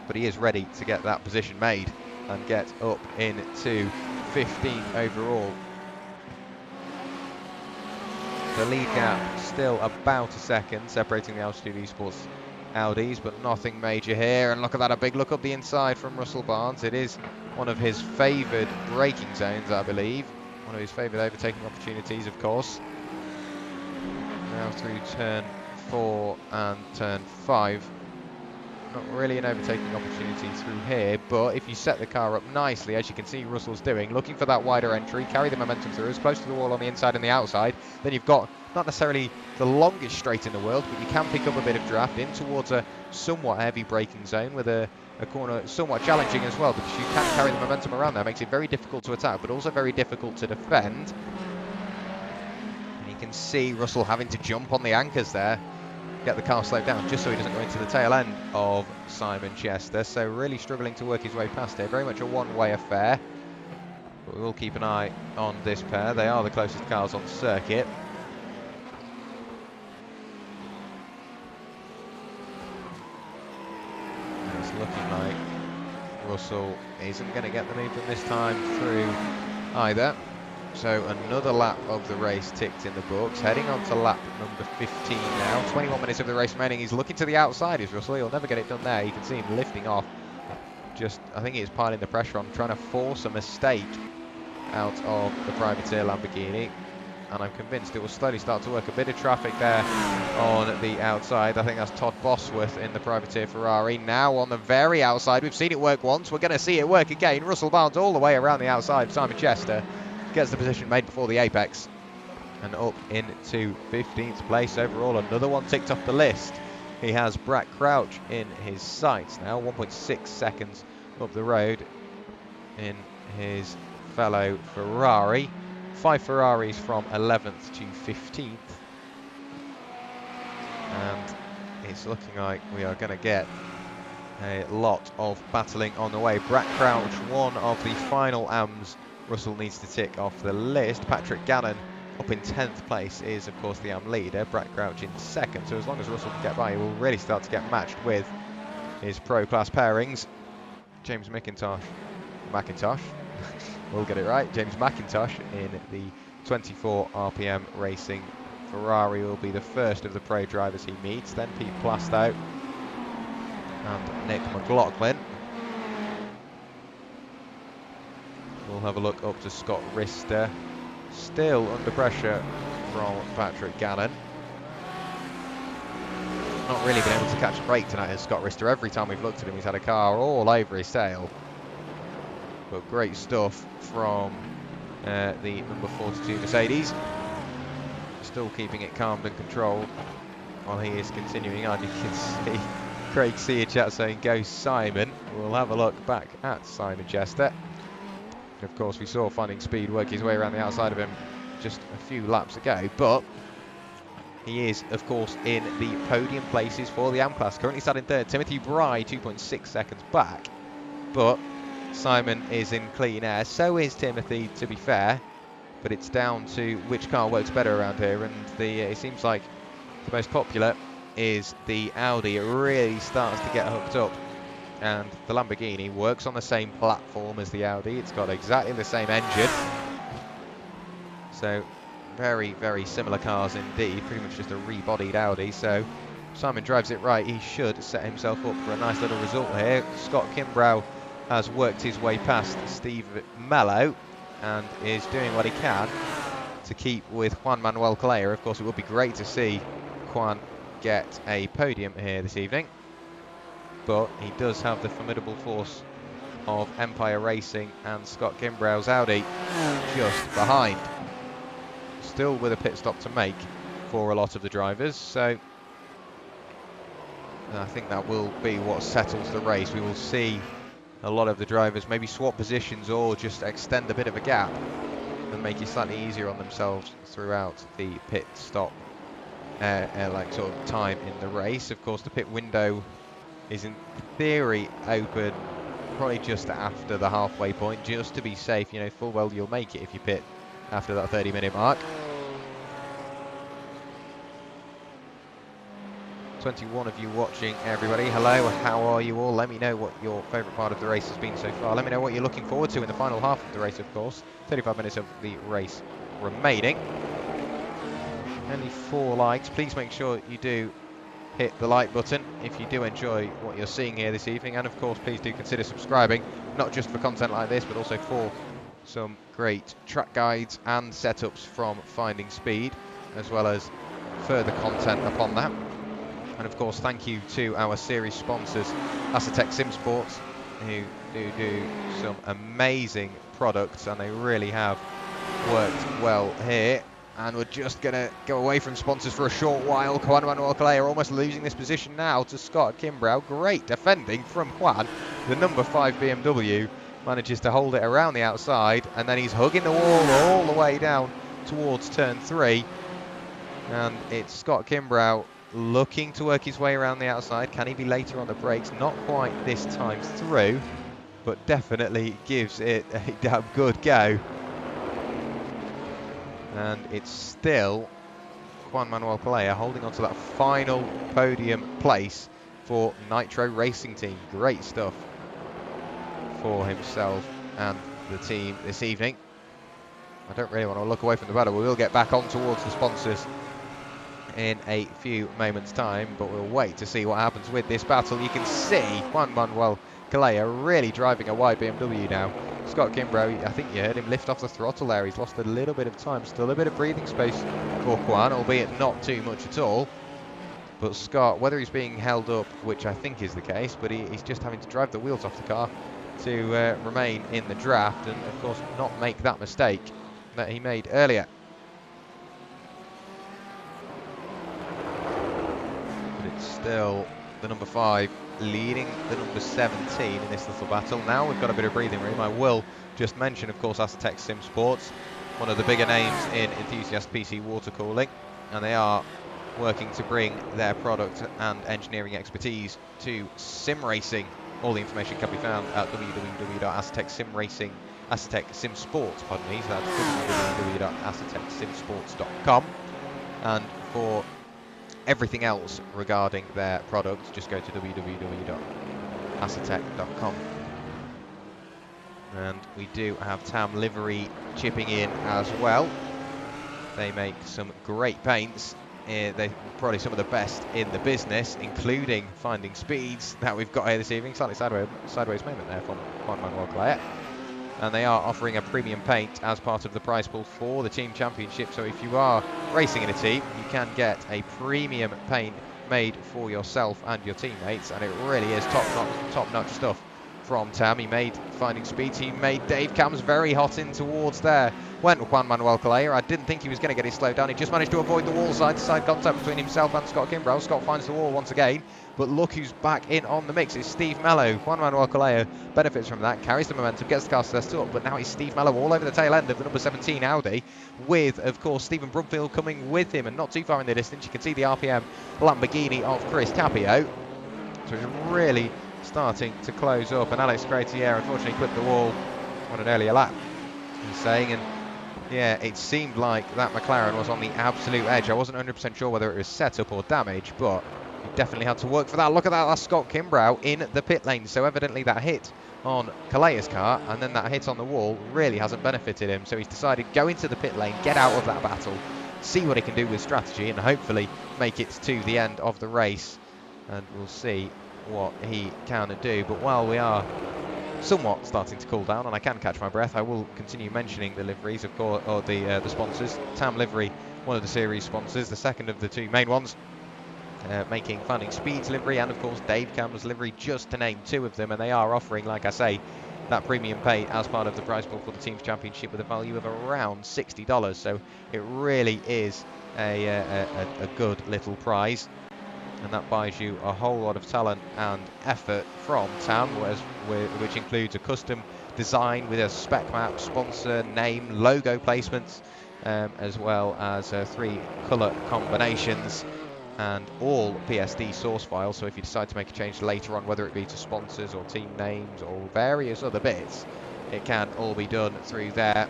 but he is ready to get that position made and get up into 15th overall. The lead gap still about a second separating the Altitude Esports Audis, but nothing major here. And look at that, a big look up the inside from Russell Barnes. It is one of his favoured braking zones, I believe. One of his favoured overtaking opportunities, of course. Now through turn 4 and turn 5. Not really an overtaking opportunity through here, but if you set the car up nicely, as you can see Russell's doing, looking for that wider entry, carry the momentum through as close to the wall on the inside and the outside, then you've got not necessarily the longest straight in the world, but you can pick up a bit of draft in towards a somewhat heavy braking zone with a corner somewhat challenging as well, because you can carry the momentum around there. Makes it very difficult to attack, but also very difficult to defend. And you can see Russell having to jump on the anchors there, get the car slowed down just so he doesn't go into the tail end of Simon Chester. So really struggling to work his way past here. Very much a one-way affair. But we will keep an eye on this pair. They are the closest cars on the circuit. And it's looking like Russell isn't going to get the movement this time through either. So another lap of the race ticked in the books, heading on to lap number 15 now. 21 minutes of the race remaining. He's looking to the outside, is Russell. He'll never get it done there. You can see him lifting off. Just, I think he's piling the pressure on, trying to force a mistake out of the privateer Lamborghini. And I'm convinced it will slowly start to work. A bit of traffic there on the outside. I think that's Todd Bosworth in the privateer Ferrari. Now on the very outside. We've seen it work once. We're going to see it work again. Russell Barnes all the way around the outside. Simon Chester gets the position made before the apex and up into 15th place overall. Another one ticked off the list. He has Brad Crouch in his sights now, 1.6 seconds up the road in his fellow Ferrari. 5 Ferraris from 11th to 15th. And it's looking like we are going to get a lot of battling on the way. Brad Crouch, one of the final AMs Russell needs to tick off the list. Patrick Gannon up in 10th place is, of course, the AM leader. Brad Crouch in 2nd. So as long as Russell can get by, he will really start to get matched with his pro-class pairings. James McIntosh. We'll get it right. James McIntosh in the 24 RPM Racing Ferrari will be the first of the pro drivers he meets. Then Pete Plastow and Nick McLaughlin. We'll have a look up to Scott Rister. Still under pressure from Patrick Gannon. Not really been able to catch a break tonight as Scott Rister. Every time we've looked at him, he's had a car all over his tail. But great stuff from the number 42 Mercedes. Still keeping it calm and controlled while he is continuing on. You can see Craig Searchat saying, "Go Simon." We'll have a look back at Simon Chester. Of course, we saw Finding Speed work his way around the outside of him just a few laps ago, but he is, of course, in the podium places for the AM class. Currently sat in 3rd. Timothy Bry, 2.6 seconds back, but Simon is in clean air. So is Timothy, to be fair, but it's down to which car works better around here, and it seems like the most popular is the Audi. It really starts to get hooked up. And the Lamborghini works on the same platform as the Audi. It's got exactly the same engine. So very, very similar cars indeed. Pretty much just a rebodied Audi. So Simon drives it right. He should set himself up for a nice little result here. Scott Kimbrough has worked his way past Steve Mello and is doing what he can to keep with Juan Manuel Calleja. Of course, it would be great to see Juan get a podium here this evening. But he does have the formidable force of Empire Racing and Scott Kimbrough's Audi just behind. Still with a pit stop to make for a lot of the drivers, so I think that will be what settles the race. We will see a lot of the drivers maybe swap positions or just extend a bit of a gap and make it slightly easier on themselves throughout the pit stop like sort of time in the race. Of course, the pit window is in theory open probably just after the halfway point, just to be safe. You know full well you'll make it if you pit after that 30-minute mark. 21 of you watching, everybody. Hello, how are you all? Let me know what your favourite part of the race has been so far. Let me know what you're looking forward to in the final half of the race, of course. 35 minutes of the race remaining. Only 4 likes. Please make sure you do hit the like button if you do enjoy what you're seeing here this evening. And of course, please do consider subscribing, not just for content like this, but also for some great track guides and setups from Finding Speed, as well as further content upon that. And of course, thank you to our series sponsors, Asatec SimSports, who do some amazing products, and they really have worked well here. And we're just going to go away from sponsors for a short while. Juan Manuel Calleja almost losing this position now to Scott Kimbrough. Great defending from Juan. The number 5 BMW manages to hold it around the outside, and then he's hugging the wall all the way down towards turn 3. And it's Scott Kimbrough looking to work his way around the outside. Can he be later on the brakes? Not quite this time through, but definitely gives it a damn good go. And it's still Juan Manuel Calleja holding on to that final podium place for Nitro Racing Team. Great stuff for himself and the team this evening. I don't really want to look away from the battle. We will get back on towards the sponsors in a few moments' time, but we'll wait to see what happens with this battle. You can see Juan Manuel Calleja really driving a wide BMW now. Scott Kimbrough, I think you heard him lift off the throttle there. He's lost a little bit of time. Still a bit of breathing space for Juan, albeit not too much at all. But Scott, whether he's being held up, which I think is the case, but he's just having to drive the wheels off the car to remain in the draft and, of course, not make that mistake that he made earlier. But it's still the number 5 leading the number 17 in this little battle. Now we've got a bit of breathing room. I will just mention, of course, Asatec SimSports, one of the bigger names in enthusiast PC water cooling, and they are working to bring their product and engineering expertise to sim racing. All the information can be found at www.asatecsimsports, pardon me, so that's www.asatecsimsports.com. And for everything else regarding their products, just go to www.asatec.com. And we do have Tam Livery chipping in as well. They make some great paints. They're probably some of the best in the business, including Finding Speeds that we've got here this evening. Slightly sideways moment there from Juan Manuel Calleja. And they are offering a premium paint as part of the prize pool for the team championship. So if you are racing in a team, you can get a premium paint made for yourself and your teammates, and it really is top-notch stuff from Tam. He made Finding Speed, he made Dave Cam's very hot in towards there. Went Juan Manuel Calleja. I didn't think he was going to get it slowed down. He just managed to avoid the wall side-to-side contact between himself and Scott Kimbrough. Scott finds the wall once again, but look who's back in on the mix. It's Steve Mello. Juan Manuel Calleja benefits from that, carries the momentum, gets the car set up, but now it's Steve Mello all over the tail end of the number 17 Audi, with, of course, Stephen Brumfield coming with him, and not too far in the distance. You can see the RPM Lamborghini of Chris Capio. So it's really starting to close up, and Alex Cretier unfortunately clipped the wall on an earlier lap, he's saying. And yeah, it seemed like that McLaren was on the absolute edge. I wasn't 100% sure whether it was setup or damage, but he definitely had to work for that. Look at that, that's Scott Kimbrough in the pit lane. So evidently that hit on Calleja's car and then that hit on the wall really hasn't benefited him. So he's decided go into the pit lane, get out of that battle, see what he can do with strategy, and hopefully make it to the end of the race. And we'll see what he can do. But while we are somewhat starting to cool down and I can catch my breath, I will continue mentioning the liveries, of course, or the sponsors. Tam Livery, one of the series sponsors, the second of the two main ones, making Finding Speed's livery, and of course Dave Cam's livery, just to name 2 of them. And they are offering, like I say, that premium paint as part of the prize pool for the team's championship with a value of around $60. So it really is a good little prize. And that buys you a whole lot of talent and effort from Tam, which includes a custom design with a spec map, sponsor, name, logo placements, as well as 3 colour combinations, and all PSD source files. So if you decide to make a change later on, whether it be to sponsors or team names or various other bits, it can all be done through there.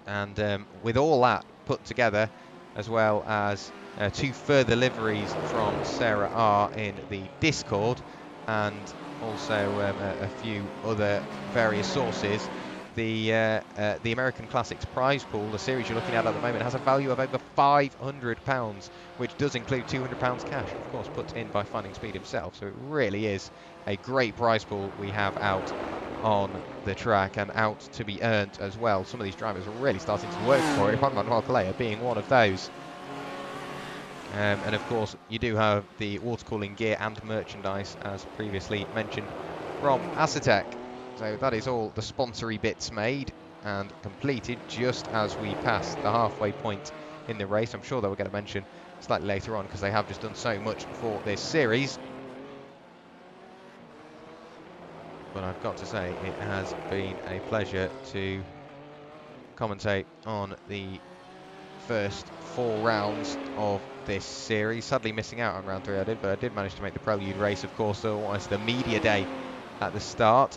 And with all that put together, as well as 2 further liveries from Sarah R in the Discord, and also a few other various sources. The American Classics prize pool, the series you're looking at the moment, has a value of over £500, which does include £200 cash, of course, put in by Finding Speed himself. So it really is a great prize pool we have out on the track, and out to be earned as well. Some of these drivers are really starting to work for it, Juan Calleja being one of those. And of course, you do have the water cooling gear and merchandise, as previously mentioned, from Asetek. So that is all the sponsory bits made and completed just as we pass the halfway point in the race. I'm sure they were going to mention slightly later on, because they have just done so much for this series. But I've got to say, it has been a pleasure to commentate on the first 4 rounds of this series. Sadly missing out on round 3 but I did manage to make the prelude race, of course, so it was the media day at the start.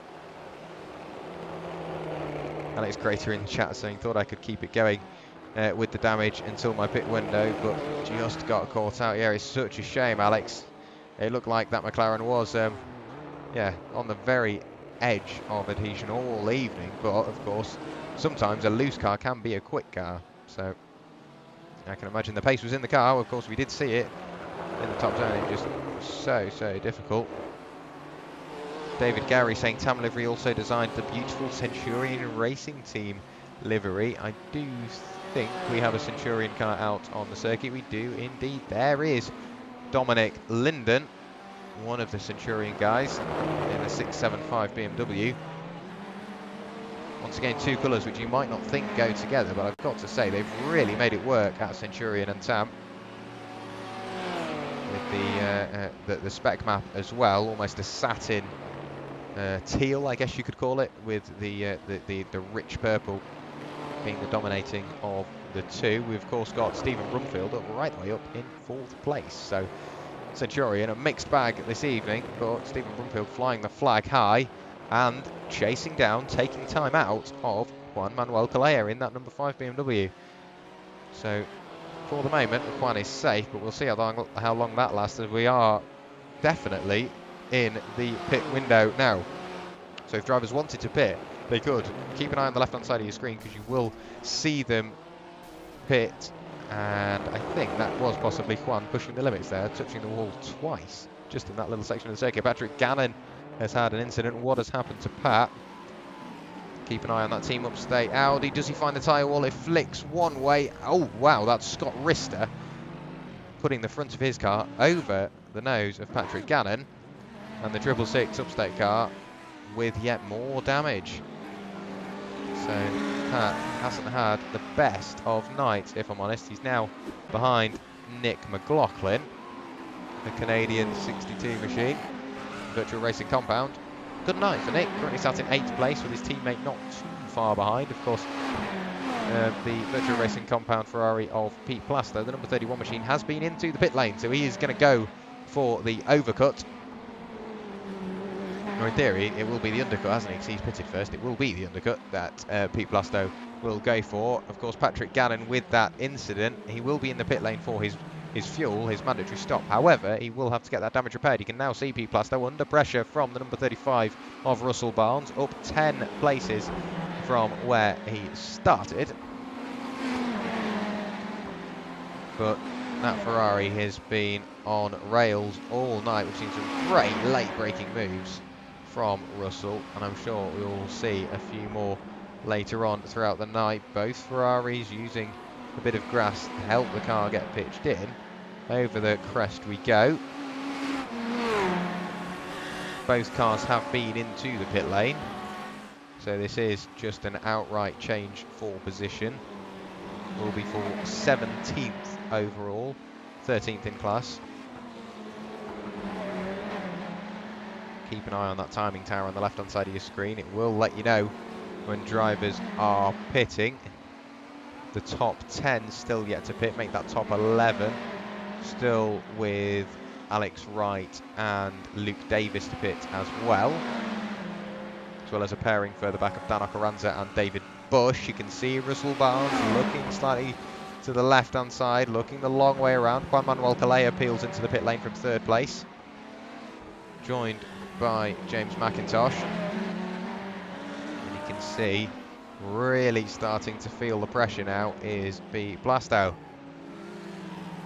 Alex Crater in chat saying, thought I could keep it going with the damage until my pit window, but just got caught out. Yeah, it's such a shame, Alex. It looked like that McLaren was yeah, on the very edge of adhesion all evening, but of course sometimes a loose car can be a quick car, so I can imagine the pace was in the car. Of course we did see it in the top zone. It just was so difficult. David Gowrie saying Tam Livery also designed the beautiful Centurion Racing Team livery. I do think we have a Centurion car out on the circuit. We do indeed. There is Dominic Linden, one of the Centurion guys, in a 675 BMW. Once again, 2 colours which you might not think go together, but I've got to say they've really made it work at Centurion and Tam. With the spec map as well, almost a satin teal, I guess you could call it, with the rich purple being the dominating of the 2. We've of course got Stephen Brumfield up right the way up in 4th place. So Centurion, a mixed bag this evening, but Stephen Brumfield flying the flag high and chasing down, taking time out of Juan Manuel Calleja in that number 5 BMW. So for the moment, Juan is safe, but we'll see how long that lasts, as we are definitely in the pit window now. So if drivers wanted to pit, they could. Keep an eye on the left-hand side of your screen, because you will see them pit. And I think that was possibly Juan pushing the limits there, touching the wall twice, just in that little section of the circuit. Patrick Gannon has had an incident. What has happened to Pat? Keep an eye on that Team Upstate Audi. Does he find the tyre wall? It flicks one way. Oh, wow, that's Scott Rister putting the front of his car over the nose of Patrick Gannon. And the 666 Upstate car with yet more damage. So Pat hasn't had the best of nights, if I'm honest. He's now behind Nick McLaughlin, the Canadian 62 machine, Virtual Racing Compound. Good night for Nick, currently sat in 8th place with his teammate not too far behind. Of course, the Virtual Racing Compound Ferrari of Pete Plasto, the number 31 machine, has been into the pit lane, so he is going to go for the overcut. Or in theory, it will be the undercut, hasn't he? Because he's pitted first. It will be the undercut that Pete Plasto will go for. Of course, Patrick Gannon, with that incident, he will be in the pit lane for his fuel, his mandatory stop. However, he will have to get that damage repaired. You can now see Pete Plasto under pressure from the number 35 of Russell Barnes, up 10 places from where he started. But that Ferrari has been on rails all night. We've seen some great late-breaking moves from Russell, and I'm sure we will see a few more later on throughout the night. Both Ferraris using a bit of grass to help the car get pitched in. Over the crest we go. Both cars have been into the pit lane, so this is just an outright change for position. Will be for 17th overall, 13th in class. Keep an eye on that timing tower on the left hand side of your screen. It will let you know when drivers are pitting. The top 10 still yet to pit, make that top 11 still with Alex Wright and Luke Davis to pit as well as a pairing further back of Dan Ocaranza and David Bush. You can see Russell Barnes looking slightly to the left-hand side, looking the long way around. Juan Manuel Calleja peels into the pit lane from 3rd place, joined by James McIntosh. And you can see, really starting to feel the pressure now is B. Blastow.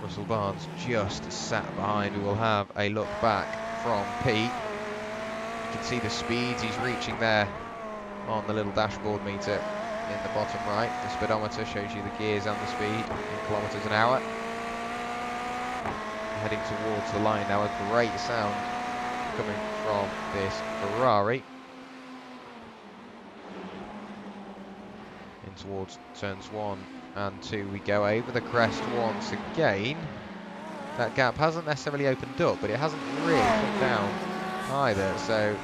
Russell Barnes just sat behind. We will have a look back from Pete. You can see the speeds he's reaching there on the little dashboard meter in the bottom right. The speedometer shows you the gears and the speed in kilometres an hour. Heading towards the line now, a great sound coming from this Ferrari. In towards turns 1 and 2 we go, over the crest once again. That gap hasn't necessarily opened up, but it hasn't really come down either, so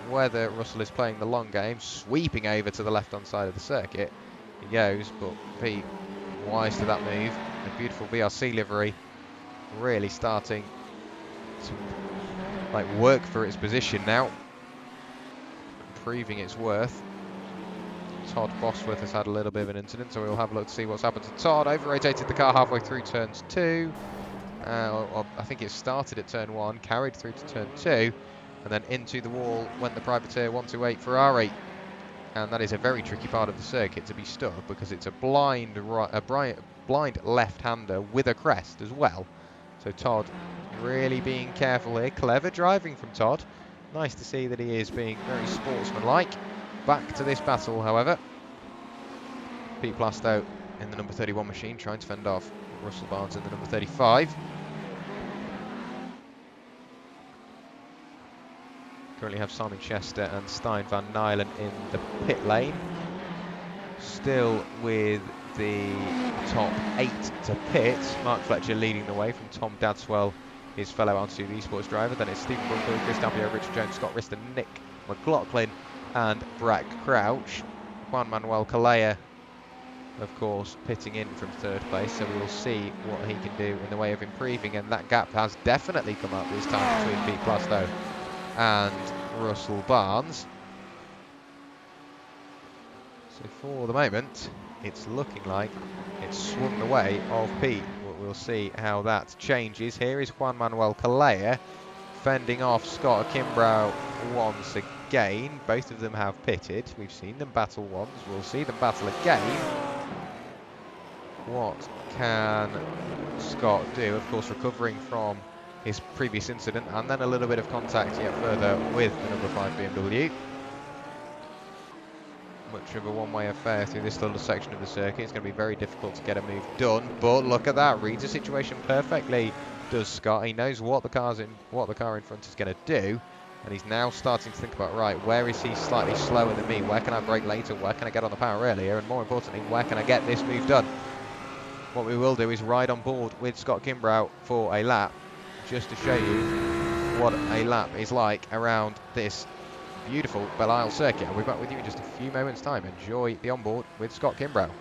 whether Russell is playing the long game, sweeping over to the left-hand side of the circuit, he goes, but Pete, wise to that move. A beautiful VRC livery, really starting to work for its position now, proving its worth. Todd Bosworth has had a little bit of an incident, so we'll have a look to see what's happened to Todd. Over-rotated the car halfway through turns 2. I think it started at turn 1, carried through to turn 2, and then into the wall went the privateer 128 Ferrari. And that is a very tricky part of the circuit to be stuck, because it's a blind left-hander with a crest as well. So Todd really being careful here. Clever driving from Todd. Nice to see that he is being very sportsmanlike. Back to this battle, however. Pete Blastow in the number 31 machine, trying to fend off Russell Barnes in the number 35. Currently have Simon Chester and Stein van Nijlen in the pit lane. Still with the top 8 to pit. Mark Fletcher leading the way from Tom Dadswell, his fellow Altitude Esports driver. Then it's Stephen Brooklyn, Chris Dampio, Richard Jones, Scott Riston, Nick McLaughlin and Brack Crouch. Juan Manuel Calleja, of course, pitting in from 3rd place, so we will see what he can do in the way of improving, and that gap has definitely come up this time between Pete Blastow and Russell Barnes. So for the moment, it's looking like it's swung the way of Pete, but we'll see how that changes. Here is Juan Manuel Calleja fending off Scott Kimbrough once again. Both of them have pitted. We've seen them battle once. We'll see them battle again. What can Scott do? Of course, recovering from his previous incident, and then a little bit of contact yet further with the number 5 BMW. Much of a one-way affair through this little section of the circuit. It's going to be very difficult to get a move done, but look at that, reads the situation perfectly, does Scott. He knows what the car in front is going to do, and he's now starting to think about, right, where is he slightly slower than me? Where can I brake later? Where can I get on the power earlier? And more importantly, where can I get this move done? What we will do is ride on board with Scott Kimbrough for a lap, just to show you what a lap is like around this beautiful Belle Isle circuit. I'll be back with you in just a few moments' time. Enjoy the onboard with Scott Kimbrough.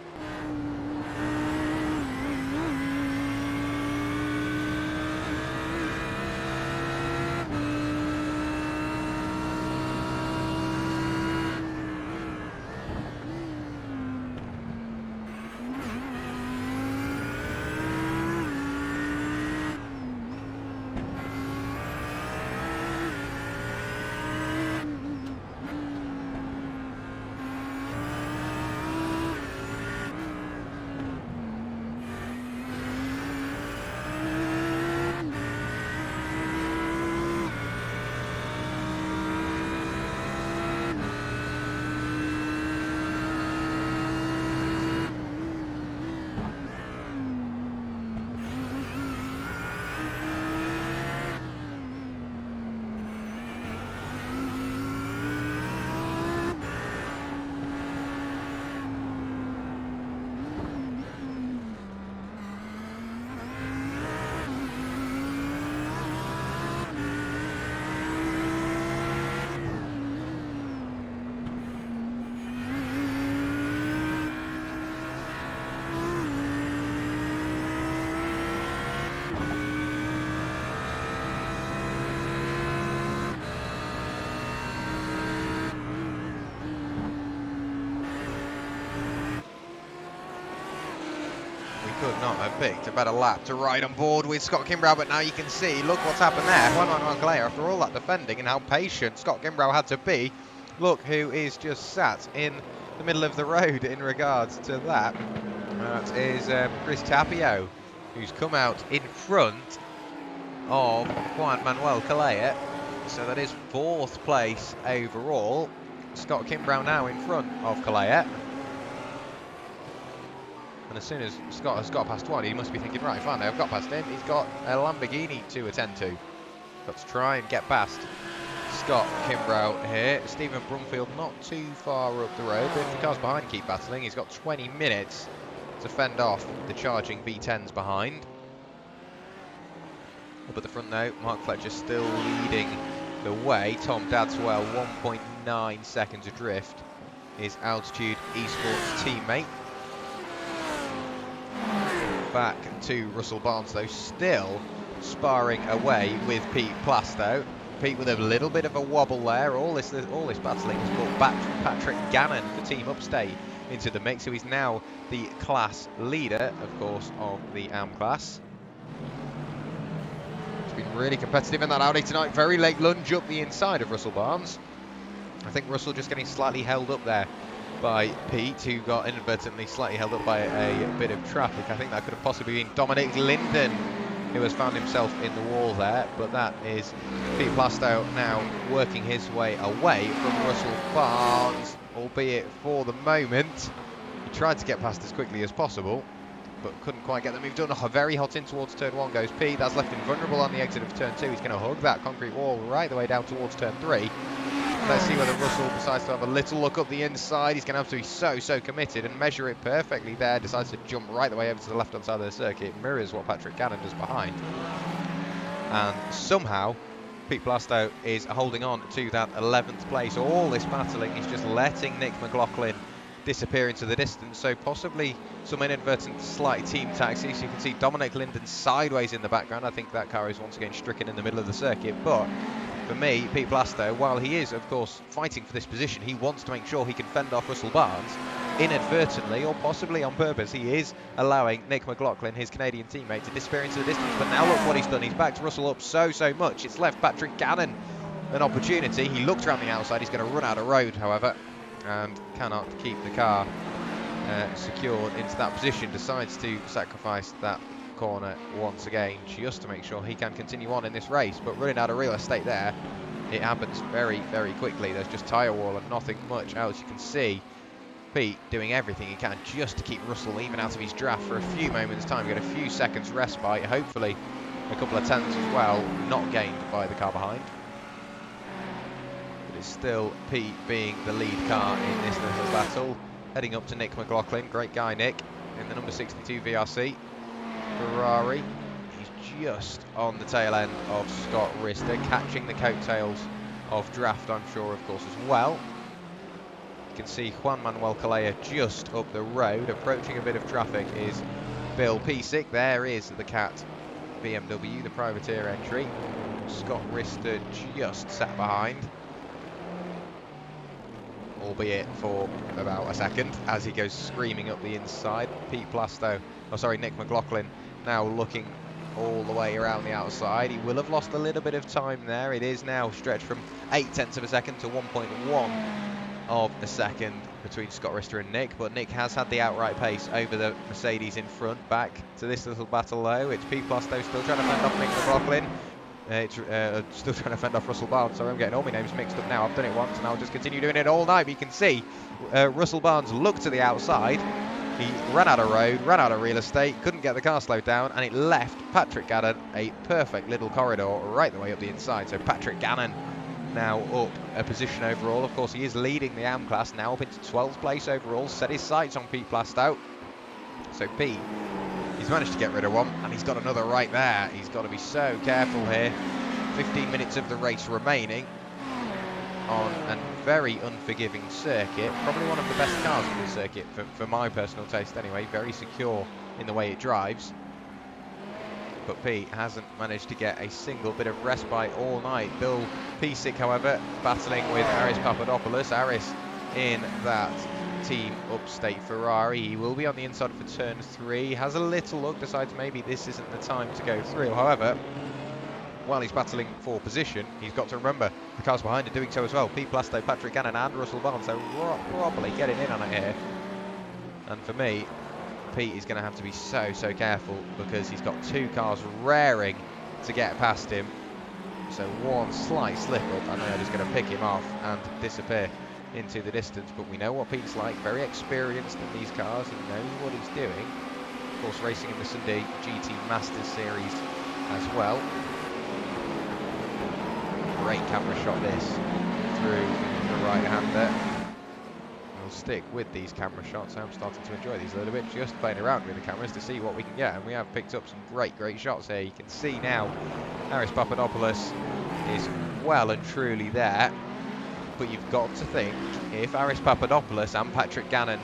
could not have picked a better lap to ride on board with Scott Kimbrough, but now you can see, look what's happened there. Juan Clay, after all that defending and how patient Scott Kimbrough had to be, look who is just sat in the middle of the road in regards to that. That is Chris Tapio, who's come out in front of Juan Manuel Calleja. So that is 4th place overall. Scott Kimbrough now in front of Calleja. And as soon as Scott has got past one, he must be thinking, right, fine, I've got past him. He's got a Lamborghini to attend to. Got to try and get past Scott Kimbrough here. Stephen Brumfield not too far up the road, but if the cars behind keep battling, he's got 20 minutes to fend off the charging V10s behind. Up at the front now, Mark Fletcher still leading the way. Tom Dadswell 1.9 seconds adrift, his Altitude Esports teammate. Back to Russell Barnes though, still sparring away with Pete Plasto. Pete with a little bit of a wobble there. All this battling has brought back Patrick Gannon for Team Upstate into the mix, who is now the class leader, of course, of the AM class. It's been really competitive in that Audi tonight. Very late lunge up the inside of Russell Barnes. I think Russell just getting slightly held up there by Pete, who got inadvertently slightly held up by a bit of traffic. I think that could have possibly been Dominic Linden, who has found himself in the wall there, but that is Pete Plasto now working his way away from Russell Barnes, albeit for the moment. He tried to get past as quickly as possible, but couldn't quite get the move done. Very hot in towards turn 1 goes Pete. That's left him vulnerable on the exit of turn 2. He's going to hug that concrete wall right the way down towards turn 3. Let's see whether Russell decides to have a little look up the inside. He's going to have to be so committed and measure it perfectly there. Decides to jump right the way over to the left-hand side of the circuit. Mirrors what Patrick Gannon does behind. And somehow, Pete Plasto is holding on to that 11th place. All this battling is just letting Nick McLaughlin disappear into the distance. So possibly some inadvertent slight team taxis. You can see Dominic Linden sideways in the background. I think that car is once again stricken in the middle of the circuit. But for me, Pete Plasto, while he is, of course, fighting for this position, he wants to make sure he can fend off Russell Barnes. Inadvertently, or possibly on purpose, he is allowing Nick McLaughlin, his Canadian teammate, to disappear into the distance. But now look what he's done. He's backed Russell up so much. It's left Patrick Gannon an opportunity. He looked around the outside. He's going to run out of road, however, and cannot keep the car secured into that position. Decides to sacrifice that corner once again just to make sure he can continue on in this race, but running out of real estate there. It happens very quickly. There's just tyre wall and nothing much else. You can see Pete doing everything he can just to keep Russell even out of his draft for a few moments time, get a few seconds respite, hopefully a couple of tenths as well, not gained by the car behind. But it's still Pete being the lead car in this little battle, heading up to Nick McLaughlin. Great guy Nick in the number 62 VRC Ferrari. He's just on the tail end of Scott Rister, catching the coattails of draft, I'm sure, of course, as well. You can see Juan Manuel Calleja just up the road. Approaching a bit of traffic is Bill Piesick. There is the Cat BMW, the privateer entry. Scott Rister just sat behind, albeit for about a second, as he goes screaming up the inside. Pete Plasto, Nick McLaughlin now looking all the way around the outside. He will have lost a little bit of time there. It is now stretched from 0.8 of a second to 1.1 of a second between Scott Rister and Nick, but Nick has had the outright pace over the Mercedes in front. Back to this little battle though. It's Pete Plasto still trying to fend off Nick McLaughlin. Still trying to fend off Russell Barnes. Sorry, I'm getting all my names mixed up now. I've done it once and I'll just continue doing it all night. But you can see Russell Barnes looked to the outside. He ran out of road, ran out of real estate, couldn't get the car slowed down, and it left Patrick Gannon a perfect little corridor right the way up the inside. So Patrick Gannon now up a position overall. Of course, he is leading the AM class, now up into 12th place overall. Set his sights on Pete Plasto. So Pete, he's managed to get rid of one, and he's got another right there. He's got to be so careful here. 15 minutes of the race remaining on a very unforgiving circuit. Probably one of the best cars in the circuit, for my personal taste anyway. Very secure in the way it drives. But Pete hasn't managed to get a single bit of respite all night. Bill Piesick, however, battling with Aris Papadopoulos. Aris in that Team Upstate Ferrari. He will be on the inside for turn 3. Has a little look, decides maybe this isn't the time to go through. However, while he's battling for position, he's got to remember the cars behind are doing so as well. Pete Plasto, Patrick Gannon and Russell Barnes, so probably getting in on it here. And for me, Pete is going to have to be so careful because he's got 2 cars raring to get past him. So one slight slip up and they're just going to pick him off and disappear into the distance. But we know what Pete's like, very experienced in these cars. He knows what he's doing. Of course, racing in the Sunday GT Masters Series as well. Great camera shot this through the right-hander. We'll stick with these camera shots. I'm starting to enjoy these a little bit, just playing around with the cameras to see what we can get. And we have picked up some great shots here. You can see now Haris Papadopoulos is well and truly there. But you've got to think, if Haris Papadopoulos and Patrick Gannon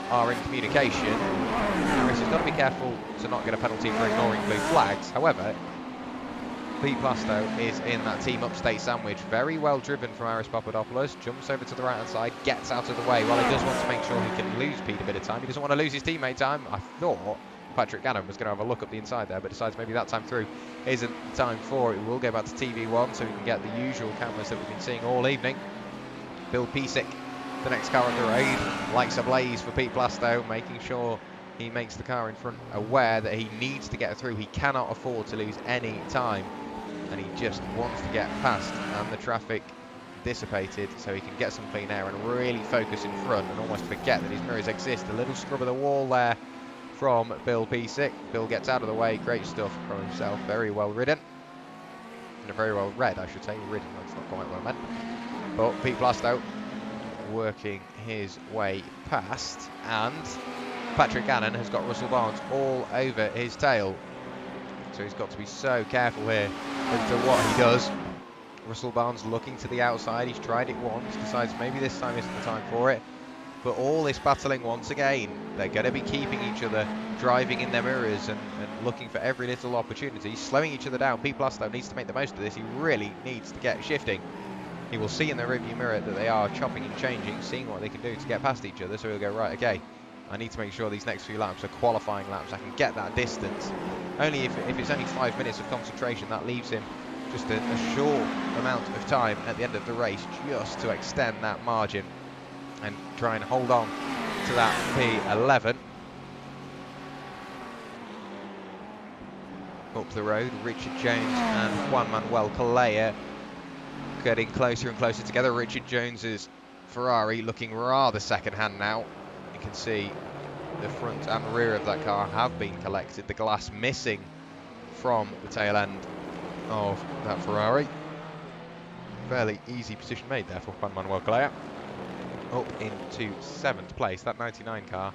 are in communication, Haris has got to be careful to not get a penalty for ignoring blue flags. However, Pete Plasto is in that Team Upstate sandwich. Very well driven from Haris Papadopoulos. Jumps over to the right-hand side, gets out of the way. While he does want to make sure he can lose Pete a bit of time, he doesn't want to lose his teammate time. I thought Patrick Gannon was going to have a look up the inside there, but decides maybe that time through isn't the time for it. We will go back to TV1 so we can get the usual cameras that we've been seeing all evening. Bill Piesick, the next car on the road. Likes a blaze for Pete Plasto, making sure he makes the car in front aware that he needs to get through. He cannot afford to lose any time. And he just wants to get past and the traffic dissipated so he can get some clean air and really focus in front and almost forget that his mirrors exist. A little scrub of the wall there from Bill Piesick. Bill gets out of the way. Great stuff from himself. Very well ridden. And very well read, I should say. Ridden, that's not quite what I meant. But Pete Plasto working his way past, and Patrick Gannon has got Russell Barnes all over his tail. So he's got to be so careful here as to what he does. Russell Barnes looking to the outside. He's tried it once, decides maybe this time isn't the time for it. But all this battling once again, they're going to be keeping each other, driving in their mirrors and looking for every little opportunity, slowing each other down. Pete Plasto needs to make the most of this. He really needs to get shifting. He will see in the rearview mirror that they are chopping and changing, seeing what they can do to get past each other. So he'll go, right, okay, I need to make sure these next few laps are qualifying laps. I can get that distance. Only if it's only 5 minutes of concentration, that leaves him just a short amount of time at the end of the race just to extend that margin and try and hold on to that P11. Up the road, Richard Jones and Juan Manuel Calleja getting closer and closer together. Richard Jones's Ferrari looking rather second-hand now. You can see the front and rear of that car have been collected. The glass missing from the tail end of that Ferrari. Fairly easy position made there for Juan Manuel Calleja. Up into 7th place, that 99 car.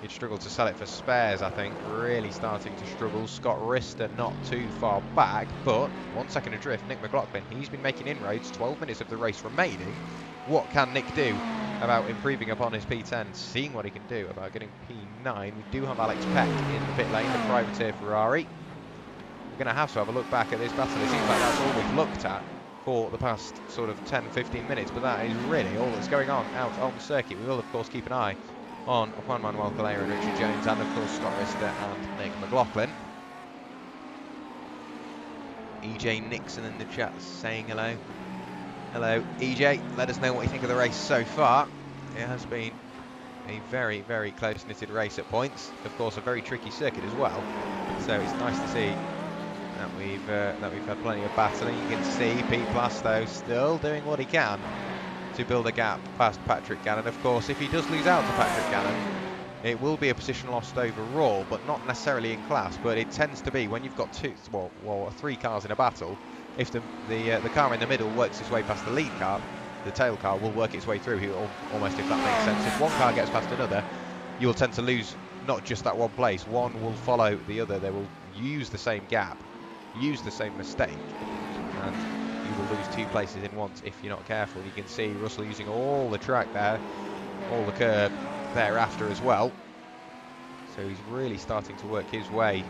He'd struggled to sell it for spares, I think. Really starting to struggle. Scott Rister not too far back, but 1 second adrift. Nick McLaughlin, he's been making inroads. 12 minutes of the race remaining. What can Nick do about improving upon his P10? Seeing what he can do about getting P9. We do have Alex Peck in the pit lane, the privateer Ferrari. We're going to have a look back at this battle. It seems like that's all we've looked at for the past sort of 10-15 minutes, but that is really all that's going on out on the circuit. We will, of course, keep an eye on Juan Manuel Calleja and Richard Jones, and of course Scott Rister and Nick McLaughlin. EJ Nixon in the chat saying hello. Hello EJ, let us know what you think of the race so far. It has been a very, very close-knitted race at points. Of course, a very tricky circuit as well. So it's nice to see that we've had plenty of battling. You can see Pete Plasto still doing what he can to build a gap past Patrick Gannon. Of course, if he does lose out to Patrick Gannon, it will be a position lost overall, but not necessarily in class. But it tends to be when you've got three cars in a battle. If the car in the middle works its way past the lead car, the tail car will work its way through. Almost, if that makes sense. If one car gets past another, you will tend to lose not just that one place. One will follow the other. They will use the same gap, use the same mistake, and you will lose 2 places in once if you're not careful. You can see Russell using all the track there, all the curb thereafter as well. So he's really starting to work his way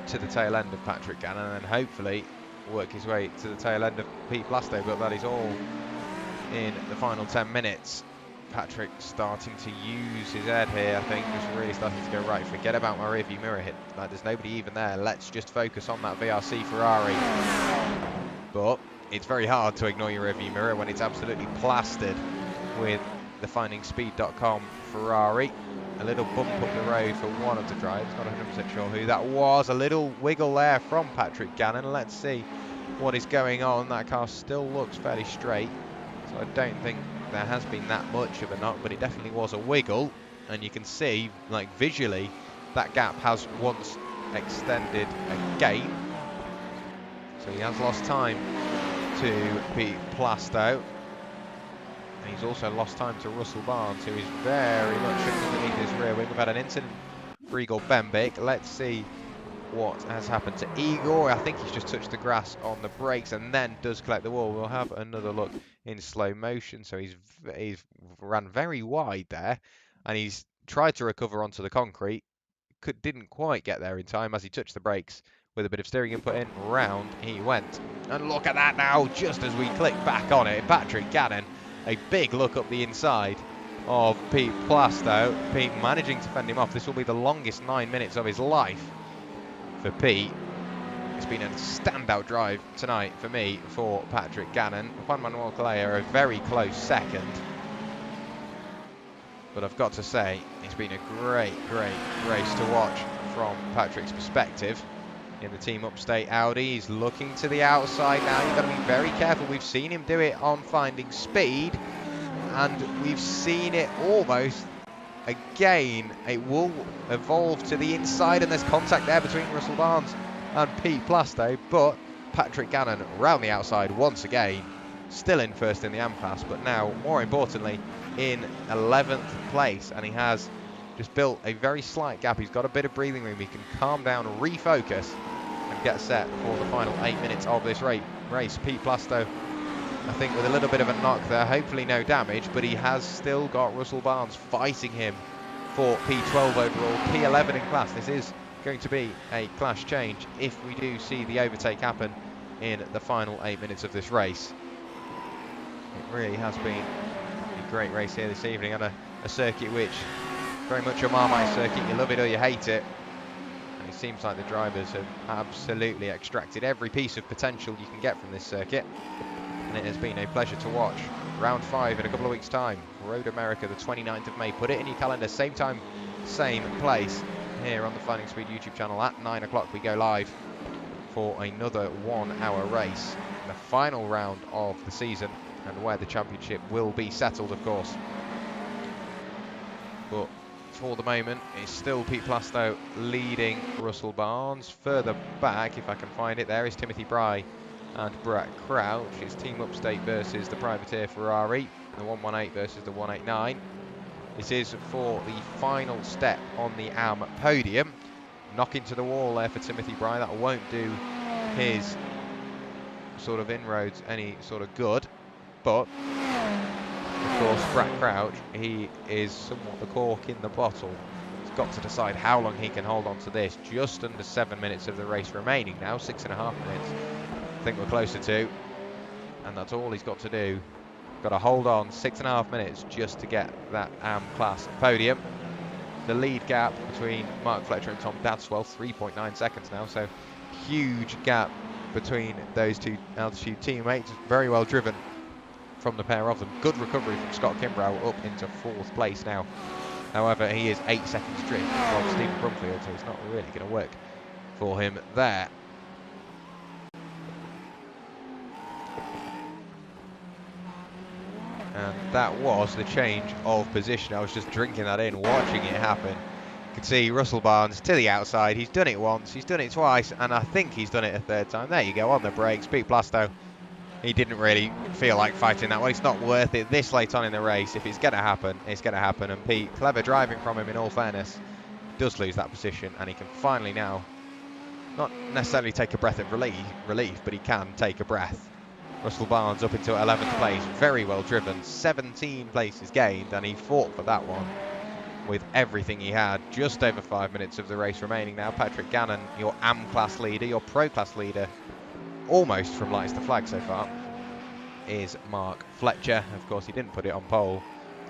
to the tail end of Patrick Gannon and hopefully work his way to the tail end of Pete Plasto, but that is all in the final 10 minutes. Patrick starting to use his head here, I think, just really starting to go, right, forget about my rearview mirror hit. Like, there's nobody even there. Let's just focus on that VRC Ferrari. But it's very hard to ignore your rearview mirror when it's absolutely plastered with the FindingSpeed.com Ferrari. A little bump up the road for one of the drivers. Not 100% sure who that was. A little wiggle there from Patrick Gannon. Let's see what is going on. That car still looks fairly straight, so I don't think there has been that much of a knock, but it definitely was a wiggle, and you can see, like, visually, that gap has once extended again. So he has lost time to Pete Plasto, and he's also lost time to Russell Barnes, who is very much underneath his rear wing. We've had an incident for Igor Bembik. Let's see what has happened to Igor. I think he's just touched the grass on the brakes and then does collect the wall. We'll have another look in slow motion. So he's ran very wide there, and he's tried to recover onto the concrete. Didn't quite get there in time as he touched the brakes with a bit of steering input in. Round he went. And look at that now, just as we click back on it, Patrick Gannon, a big look up the inside of Pete Plasto. Pete managing to fend him off. This will be the longest 9 minutes of his life for Pete. It's been a standout drive tonight for me for Patrick Gannon. Juan Manuel Calleja a very close second, but I've got to say it's been a great race to watch from Patrick's perspective. In the Team Upstate Audi, he's looking to the outside now. You've got to be very careful. We've seen him do it on Finding Speed, and we've seen it almost again. It will evolve to the inside, and there's contact there between Russell Barnes and Pete Plasto, but Patrick Gannon round the outside once again, still in first in the AM class, but now, more importantly, in 11th place, and he has just built a very slight gap. He's got a bit of breathing room. He can calm down, refocus, and get set for the final 8 minutes of this race. Pete Plasto, I think, with a little bit of a knock there, hopefully no damage, but he has still got Russell Barnes fighting him for P12 overall, P11 in class. This is going to be a class change if we do see the overtake happen in the final 8 minutes of this race. It really has been a great race here this evening on a circuit which, very much a Marmite circuit, you love it or you hate it. And it seems like the drivers have absolutely extracted every piece of potential you can get from this circuit. And it has been a pleasure to watch. Round 5 in a couple of weeks' time. Road America, the 29th of May. Put it in your calendar, same time, same place, here on the Finding Speed YouTube channel. At 9 o'clock we go live for another 1 hour race. The final round of the season, and where the championship will be settled, of course. But for the moment, it's still Pete Plasto leading Russell Barnes. Further back, if I can find it, there is Timothy Bry and Brett Crouch. It's Team Upstate versus the Privateer Ferrari, the 118 versus the 189. This is for the final step on the AM podium. Knock into the wall there for Timothy Bry. That won't do his sort of inroads any sort of good, but of course Brett Crouch, he is somewhat the cork in the bottle. He's got to decide how long he can hold on to this. Just under 7 minutes of the race remaining now, 6.5 minutes I think we're closer to, and that's all he's got to do. Got to hold on 6.5 minutes just to get that AM class podium. The lead gap between Mark Fletcher and Tom Dadswell, 3.9 seconds now, so huge gap between those two altitude teammates. Very well driven from the pair of them. Good recovery from Scott Kimbrough up into 4th place now. However, he is 8 seconds drift from Stephen Brumfield, so it's not really going to work for him there. And that was the change of position. I was just drinking that in, watching it happen. You can see Russell Barnes to the outside. He's done it once, he's done it twice, and I think he's done it a 3rd time. There you go, on the brakes. Pete Plasto, he didn't really feel like fighting that one. It's not worth it this late on in the race. If it's going to happen, it's going to happen. And Pete, clever driving from him in all fairness, does lose that position, and he can finally now not necessarily take a breath of relief, but he can take a breath. Russell Barnes up into 11th place, very well driven, 17 places gained, and he fought for that one with everything he had. Just over 5 minutes of the race remaining now. Patrick Gannon, your AM class leader, your pro class leader, almost from lights to flag so far, is Mark Fletcher. Of course, he didn't put it on pole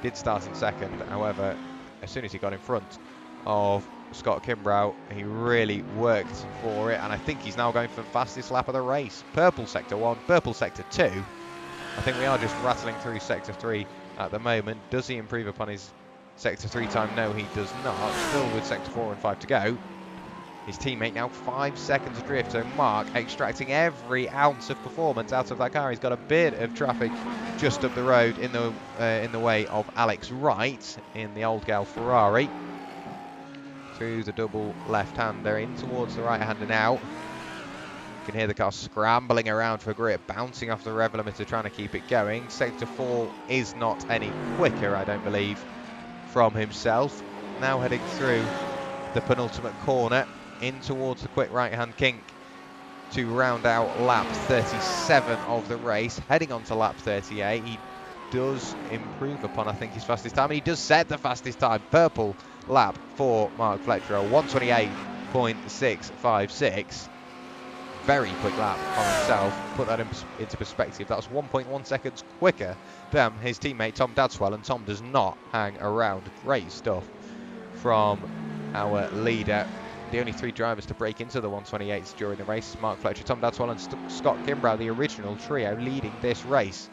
did start in second. However, as soon as he got in front of Scott Kimbrough, he really worked for it, and I think he's now going for the fastest lap of the race. Purple sector 1, purple sector 2. I think we are just rattling through sector 3 at the moment. Does he improve upon his sector 3 time? No, he does not. Still with sector 4 and 5 to go. His teammate now 5 seconds adrift, so Mark extracting every ounce of performance out of that car. He's got a bit of traffic just up the road in the way of Alex Wright in the old gal Ferrari. Through the double left-hander in towards the right-hander now. You can hear the car scrambling around for grip, bouncing off the rev limiter, trying to keep it going. Sector 4 is not any quicker, I don't believe, from himself. Now heading through the penultimate corner in towards the quick right-hand kink to round out lap 37 of the race. Heading on to lap 38, he does improve upon, I think, his fastest time, and he does set the fastest time. Purple lap for Mark Fletcher, 1:28.656. Very quick lap on himself. Put that into perspective, that was 1.1 seconds quicker than his teammate Tom Dadswell, and Tom does not hang around. Great stuff from our leader. The only 3 drivers to break into the 128s during the race: Mark Fletcher, Tom Dadswell and Scott Kimbrough, the original trio leading this race.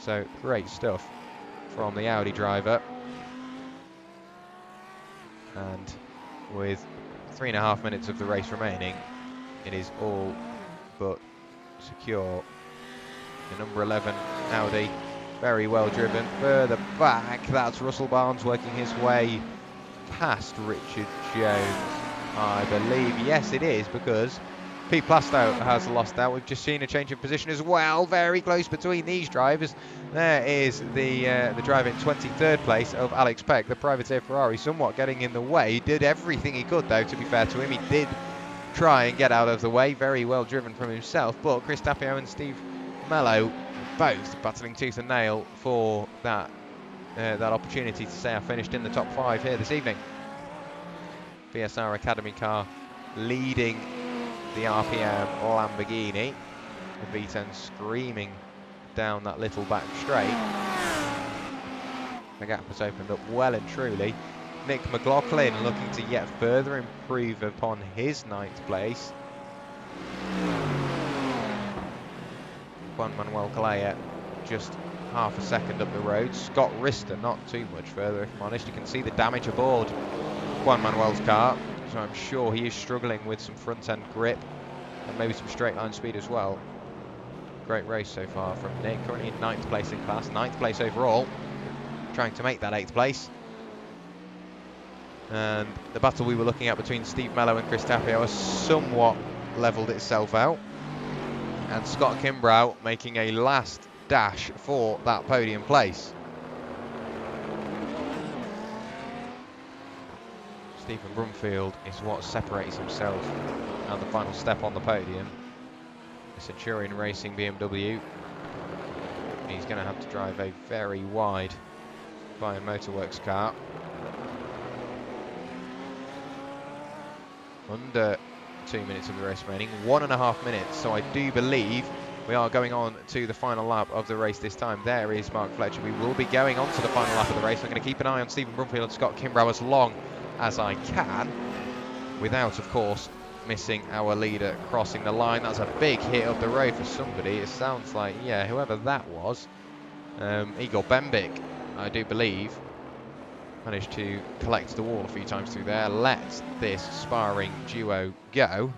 So great stuff from the Audi driver. And with 3.5 minutes of the race remaining, it is all but secure. The number 11 Audi, very well driven. Further back, that's Russell Barnes working his way past Richard Jones, I believe. Yes, it is, because Pete Plastow has lost out. We've just seen a change of position as well. Very close between these drivers. There is the driver in 23rd place of Alex Peck, the privateer Ferrari, somewhat getting in the way. He did everything he could, though, to be fair to him. He did try and get out of the way. Very well driven from himself. But Chris Tapio and Steve Mello both battling tooth and nail for that opportunity to say I finished in the top 5 here this evening. VSR Academy car leading the RPM Lamborghini. The V10 screaming down that little back straight. The gap has opened up well and truly. Nick McLaughlin looking to yet further improve upon his 9th place. Juan Manuel Calleja just half a second up the road. Scott Rister not too much further, if I'm honest. You can see the damage aboard Juan Manuel's car, so I'm sure he is struggling with some front end grip and maybe some straight line speed as well. Great race so far from Nick, currently in 9th place in class, 9th place overall, trying to make that 8th place. And the battle we were looking at between Steve Mello and Chris Tapio has somewhat levelled itself out, and Scott Kimbrough making a last dash for that podium place. Stephen Brumfield is what separates himself and the final step on the podium. The Centurion Racing BMW. He's going to have to drive a very wide Bayern Motorworks car. Under 2 minutes of the race remaining, 1.5 minutes. So I do believe we are going on to the final lap of the race this time. There is Mark Fletcher. We will be going on to the final lap of the race. I'm going to keep an eye on Stephen Brumfield and Scott Kimbrough as long as I can, without, of course, missing our leader crossing the line. That's a big hit up the road for somebody. It sounds like, yeah, whoever that was, Igor Bembik, I do believe, managed to collect the wall a few times through there. Let this sparring duo go.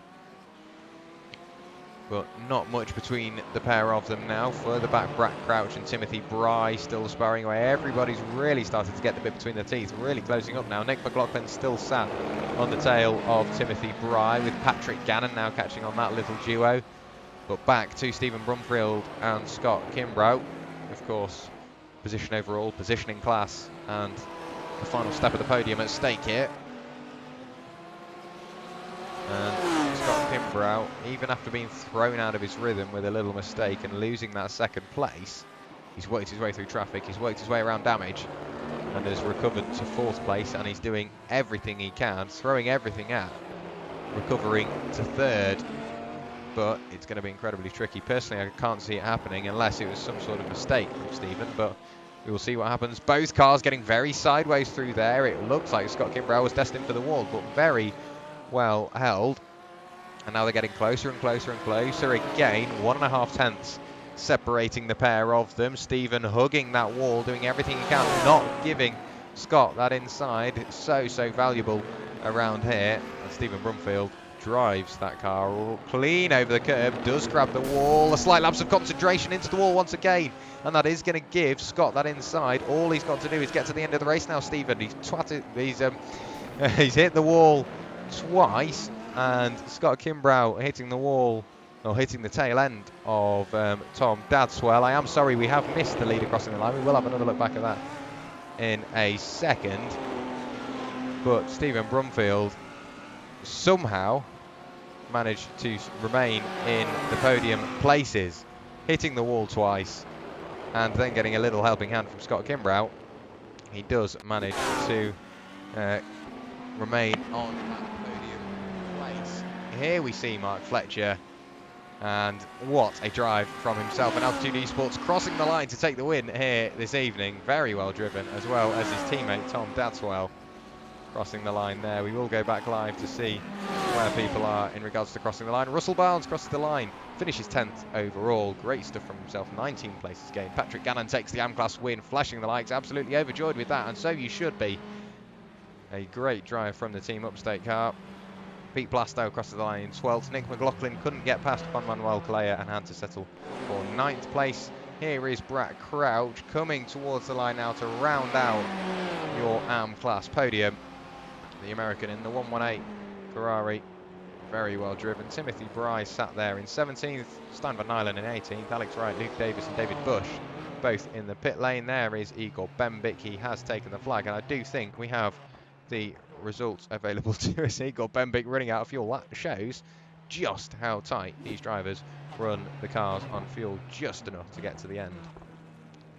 But not much between the pair of them now. Further back, Brad Crouch and Timothy Bry still sparring away. Everybody's really started to get the bit between their teeth. Really closing up now. Nick McLaughlin still sat on the tail of Timothy Bry, with Patrick Gannon now catching on that little duo. But back to Stephen Brumfield and Scott Kimbrough. Of course, position overall, position in class, and the final step of the podium at stake here. And Scott Kimbrough, even after being thrown out of his rhythm with a little mistake and losing that 2nd place, he's worked his way through traffic, he's worked his way around damage, and has recovered to 4th place, and he's doing everything he can, throwing everything at, recovering to 3rd, but it's going to be incredibly tricky. Personally, I can't see it happening unless it was some sort of mistake from Stephen, but We will see what happens. Both cars getting very sideways through there. It looks like Scott Kimbrough was destined for the wall, but very well held. And now they're getting closer and closer and closer again. 1.5 tenths separating the pair of them. Stephen hugging that wall, doing everything he can, not giving Scott that inside. It's so valuable around here. And Stephen Brumfield drives that car all clean over the curb, does grab the wall. A slight lapse of concentration into the wall once again. And that is going to give Scott that inside. All he's got to do is get to the end of the race now, Stephen. He's twatted, he's hit the wall twice. And Scott Kimbrough hitting the wall, or hitting the tail end of Tom Dadswell. I am sorry, we have missed the leader crossing the line. We will have another look back at that in a second. But Stephen Brumfield somehow managed to remain in the podium places, hitting the wall twice, and then getting a little helping hand from Scott Kimbrough. He does manage to remain on that podium place. Here we see Mark Fletcher, and what a drive from himself, and Altitude Esports crossing the line to take the win here this evening. Very well driven, as well as his teammate Tom Dadswell crossing the line there. We will go back live to see where people are in regards to crossing the line. Russell Barnes crosses the line, finishes 10th overall. Great stuff from himself, 19 places gained. Patrick Gannon takes the AM-Class win, flashing the lights, absolutely overjoyed with that, and so you should be. A great drive from the Team Upstate car. Pete Blastow crosses the line in 12th. Nick McLaughlin couldn't get past Juan Manuel Calleja and had to settle for 9th place. Here is Brad Crouch coming towards the line now to round out your AM-Class podium. The American in the 118 Ferrari, very well driven. Timothy Bryce sat there in 17th, Stan Van Nylen in 18th, Alex Wright, Luke Davis and David Bush both in the pit lane. There is Igor Bembic, he has taken the flag, and I do think we have the results available to us. Igor Bembic running out of fuel. That shows just how tight these drivers run the cars on fuel, just enough to get to the end.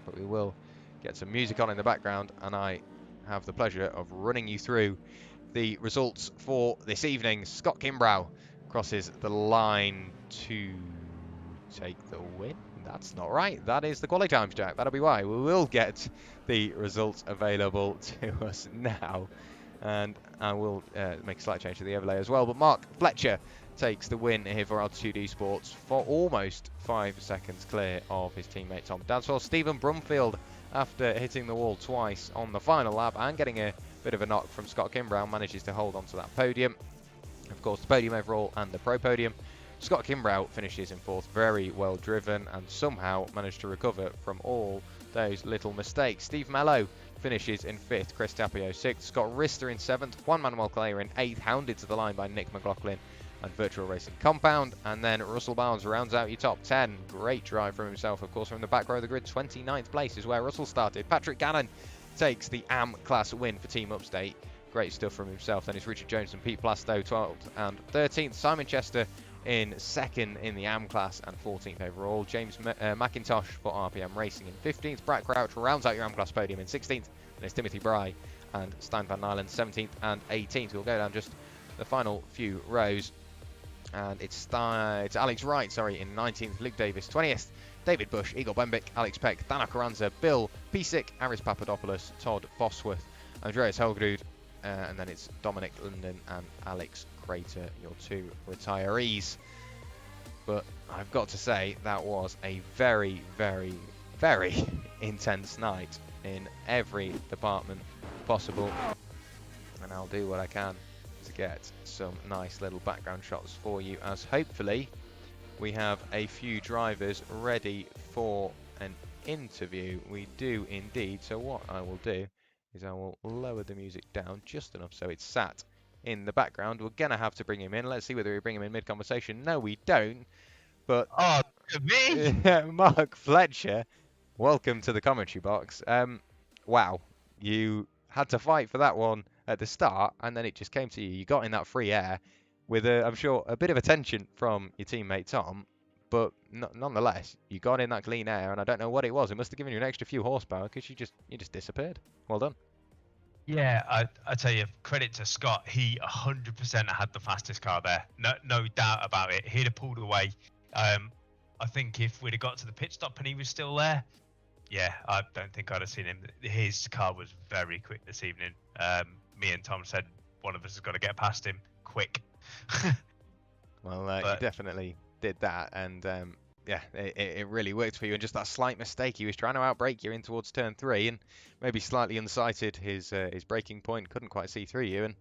But we will get some music on in the background, and I have the pleasure of running you through the results for this evening. Scott Kimbrough crosses the line to take the win. That's not right. That is the quality times, Jack. That'll be why. We will get the results available to us now. And I will make a slight change to the overlay as well. But Mark Fletcher takes the win here for Altitude Esports for almost 5 seconds clear of his teammate Tom Dadswell. Stephen Brumfield, after hitting the wall twice on the final lap and getting a bit of a knock from Scott Kimbrough, manages to hold on to that podium. Of course, the podium overall and the pro podium. Scott Kimbrough finishes in 4th, very well driven, and somehow managed to recover from all those little mistakes. Steve Mello finishes in 5th, Chris Tapio 6th, Scott Rister in 7th, Juan Manuel Calleja in 8th, hounded to the line by Nick McLaughlin and Virtual Racing Compound, and then Russell Barnes rounds out your top 10. Great drive from himself, of course, from the back row of the grid. 29th place is where Russell started. Patrick Gannon takes the AM-Class win for Team Upstate. Great stuff from himself. Then it's Richard Jones and Pete Plastow 12th and 13th. Simon Chester in 2nd in the AM-Class and 14th overall. James McIntosh for RPM Racing in 15th. Brad Crouch rounds out your AM-Class podium in 16th. And it's Timothy Bry and Stan Van Nylen 17th and 18th. We'll go down just the final few rows. And it's Alex Wright, in 19th. Luke Davis 20th. David Bush, Igor Bembic, Alex Peck, Dana Carranza, Bill Pisick, Aris Papadopoulos, Todd Bosworth, Andreas Helgrud, and then it's Dominic London and Alex Crater, your 2 retirees. But I've got to say, that was a very, very, very intense night in every department possible. And I'll do what I can to get some nice little background shots for you, as hopefully we have a few drivers ready for an interview. We do indeed. So what I will do is I will lower the music down just enough so it's sat in the background. We're going to have to bring him in. Let's see whether we bring him in mid-conversation. No, we don't. But oh, me? Mark Fletcher, welcome to the commentary box. Wow, you had to fight for that one at the start, and then it just came to you. You got in that free air with, I'm sure, a bit of attention from your teammate Tom, but nonetheless, you got in that clean air, and I don't know what it was. It must have given you an extra few horsepower because you just disappeared. Well done. Yeah, I tell you, credit to Scott. He 100% had the fastest car there. No doubt about it. He'd have pulled away. I think if we'd have got to the pit stop and he was still there, Yeah, I don't think I'd have seen him. His car was very quick this evening. Me and Tom said one of us has got to get past him quick. Well, you But definitely did that, and yeah, it really worked for you. And just that slight mistake, he was trying to outbrake you in towards turn 3, and maybe slightly unsighted his braking point, couldn't quite see through you, and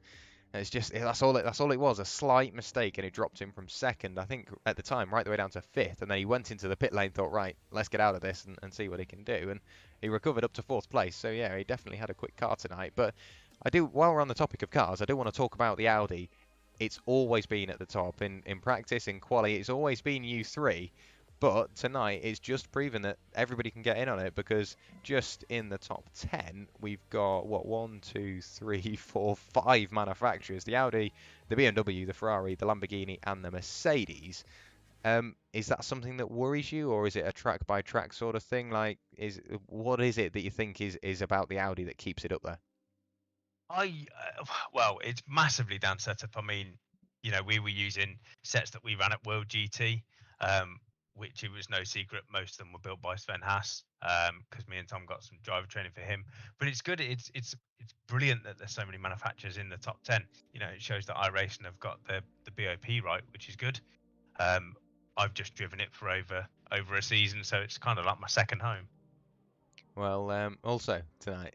it's just that's all it was, a slight mistake, and it dropped him from second, I think at the time, right the way down to fifth, and then he went into the pit lane, thought, right, let's get out of this and see what he can do, and he recovered up to fourth place. So yeah, he definitely had a quick car tonight. But while we're on the topic of cars, I do want to talk about the Audi. It's always been at the top in practice, in quali. It's always been U3, but tonight it's just proven that everybody can get in on it, because just in the top 10 we've got what, 1, 2, 3, 4, 5 manufacturers: the Audi, the BMW, the Ferrari, the Lamborghini, and the Mercedes. Is that something that worries you, or is it a track by track sort of thing? Like, what is it that you think is about the Audi that keeps it up there? well, it's massively down setup. I mean, we were using sets that we ran at World GT, which it was no secret most of them were built by Sven Haas, because me and Tom got some driver training for him. But it's good. It's brilliant that there's so many manufacturers in the top 10. It shows that iRacing have got the BOP right, which is good. I've just driven it for over a season, so it's kind of like my second home. Well, also tonight,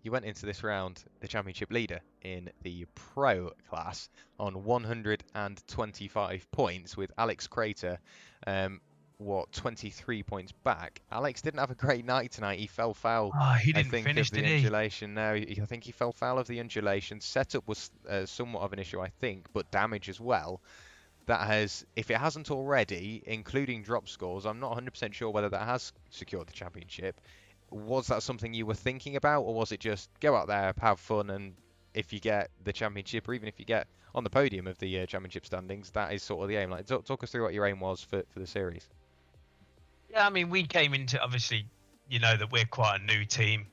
you went into this round the championship leader in the pro class on 125 points, with Alex Crater, 23 points back. Alex didn't have a great night tonight. He fell foul, Oh, he I didn't think, finish, of the did he? undulation. No, I think he fell foul of the undulation. Setup was somewhat of an issue, I think, but damage as well. That has, if it hasn't already, including drop scores, I'm not 100% sure whether that has secured the championship. Was that something you were thinking about, or was it just go out there, have fun, and if you get the championship, or even if you get on the podium of the championship standings, that is sort of the aim? Like, talk us through what your aim was for the series. Yeah, I mean, we came into, obviously, that we're quite a new team.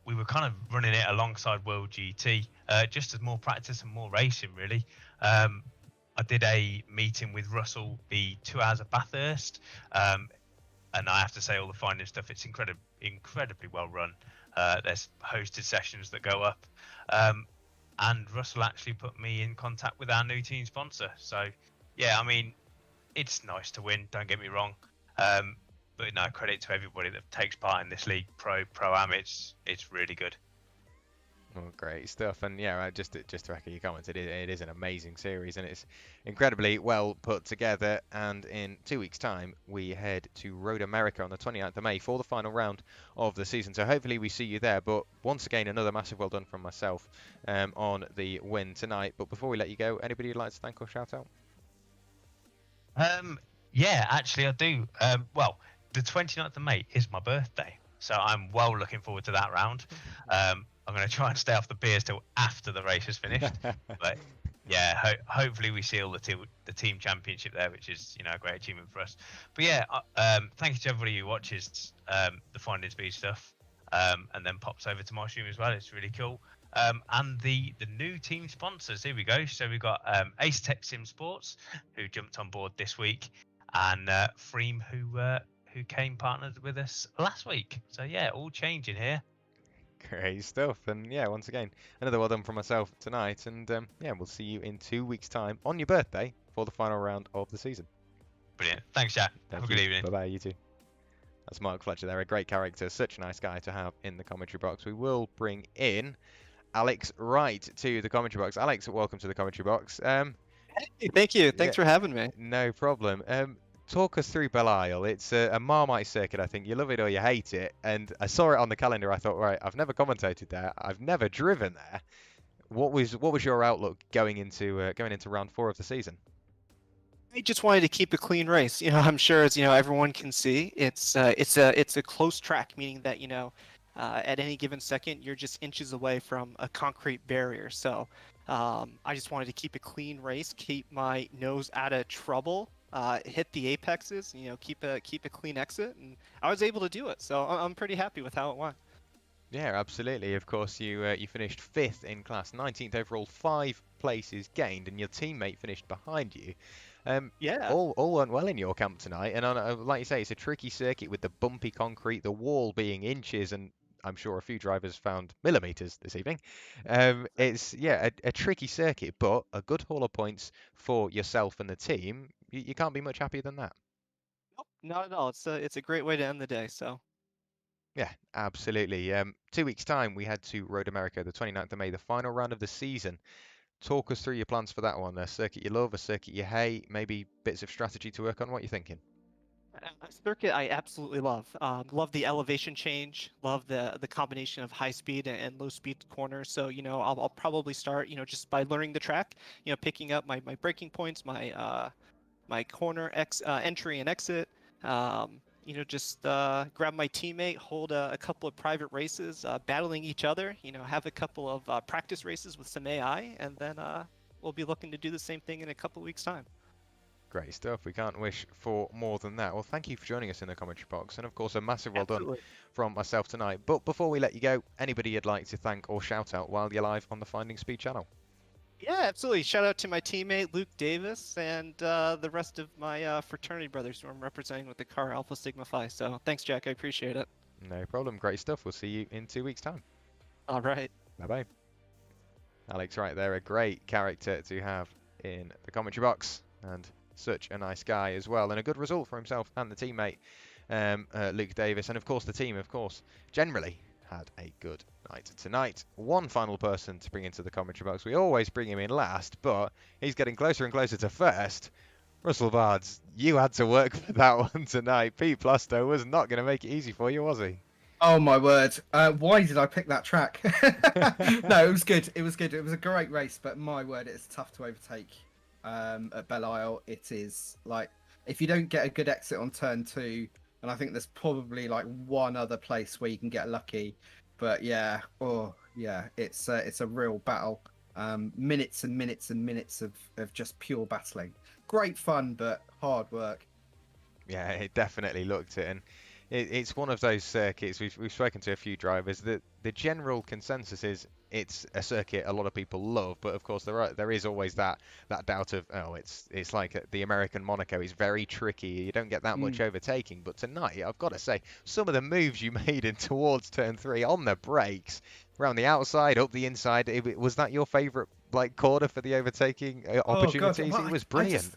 We were kind of running it alongside World GT, just as more practice and more racing, really. I did a meeting with Russell, the 2 hours of Bathurst, and I have to say, all the finding stuff, it's incredibly well run. There's hosted sessions that go up, and Russell actually put me in contact with our new team sponsor. So, yeah, I mean, it's nice to win, don't get me wrong. But no, credit to everybody that takes part in this league, pro am. It's really good. Oh, great stuff. And yeah, just to echo your comments, it is an amazing series, and it's incredibly well put together. And in 2 weeks' time, we head to Road America on the 29th of May for the final round of the season. So hopefully we see you there. But once again, another massive well done from myself on the win tonight. But before we let you go, anybody you'd like to thank or shout out? Yeah, actually I do. Well, the 29th of May is my birthday, so I'm well looking forward to that round. I'm going to try and stay off the beers till after the race is finished. But yeah, hopefully we seal the team championship there, which is a great achievement for us. But yeah, thank you to everybody who watches the Finding Speed stuff, and then pops over to my stream as well. It's really cool. And the new team sponsors, here we go. So we've got Ace Tech Sim Sports, who jumped on board this week, and Freem, who came partnered with us last week. So yeah, all changing here. Great stuff. And yeah, once again, another well done from myself tonight. And yeah, we'll see you in 2 weeks' time on your birthday for the final round of the season. Brilliant. Thanks, Jack. Have a good evening. Bye bye, you too. That's Mark Fletcher there, a great character, such a nice guy to have in the commentary box. We will bring in Alex Wright to the commentary box. Alex, welcome to the commentary box. Hey, thank you. Thanks for having me. No problem. Talk us through Belle Isle. It's a Marmite circuit, I think. You love it or you hate it. And I saw it on the calendar. I thought, right, I've never commentated there. I've never driven there. What was your outlook going into round 4 of the season? I just wanted to keep a clean race. I'm sure as everyone can see, it's a close track, meaning that at any given second you're just inches away from a concrete barrier. So I just wanted to keep a clean race, keep my nose out of trouble. Hit the apexes, keep a clean exit, and I was able to do it. So I'm pretty happy with how it went. Yeah, absolutely. Of course, you finished 5th in class, 19th overall, 5 places gained, and your teammate finished behind you. Yeah. All went well in your camp tonight, and like you say, it's a tricky circuit with the bumpy concrete, the wall being inches, and I'm sure a few drivers found millimeters this evening. It's a tricky circuit, but a good haul of points for yourself and the team. You can't be much happier than that. Nope, not at all. It's a great way to end the day. So. Yeah, absolutely. 2 weeks' time, we head to Road America, the 29th of May, the final round of the season. Talk us through your plans for that one. A circuit you love, a circuit you hate, maybe bits of strategy to work on. What are you thinking? A circuit I absolutely love. Love the elevation change. Love the combination of high speed and low speed corners. So I'll probably start just by learning the track. Picking up my braking points, my corner entry and exit. Just grab my teammate, hold a couple of private races, battling each other. Have a couple of practice races with some AI, and then we'll be looking to do the same thing in a couple of weeks' time. Great stuff. We can't wish for more than that. Well, thank you for joining us in the commentary box. And of course, a massive well done from myself tonight. But before we let you go, anybody you'd like to thank or shout out while you're live on the Finding Speed channel? Yeah, absolutely. Shout out to my teammate, Luke Davis, and the rest of my fraternity brothers who I'm representing with the car Alpha Sigma Phi. So thanks, Jack. I appreciate it. No problem. Great stuff. We'll see you in 2 weeks' time. All right. Bye-bye. Alex right there, a great character to have in the commentary box. And such a nice guy as well, and a good result for himself and the teammate, Luke Davis, and of course the team, generally had a good night tonight. One final person to bring into the commentary box. We always bring him in last, but he's getting closer and closer to first. Russell Bards, you had to work for that one tonight. Pete Plasto was not going to make it easy for you, was he? Oh my word! Why did I pick that track? No, it was good. It was good. It was a great race, but my word, it's tough to overtake. At Belle Isle, it is like if you don't get a good exit on turn 2, and I think there's probably like one other place where you can get lucky, but yeah, it's a real battle. Minutes and minutes and minutes of just pure battling. Great fun, but hard work. Yeah, it definitely looked it, and it's one of those circuits. We've spoken to a few drivers that the general consensus is it's a circuit a lot of people love, but of course there is always that doubt of, oh, it's like the American Monaco. It's very tricky. You don't get that much overtaking. But tonight, I've got to say, some of the moves you made in towards turn 3 on the brakes, around the outside, up the inside. Was that your favourite corner for the overtaking opportunities? God, it was brilliant.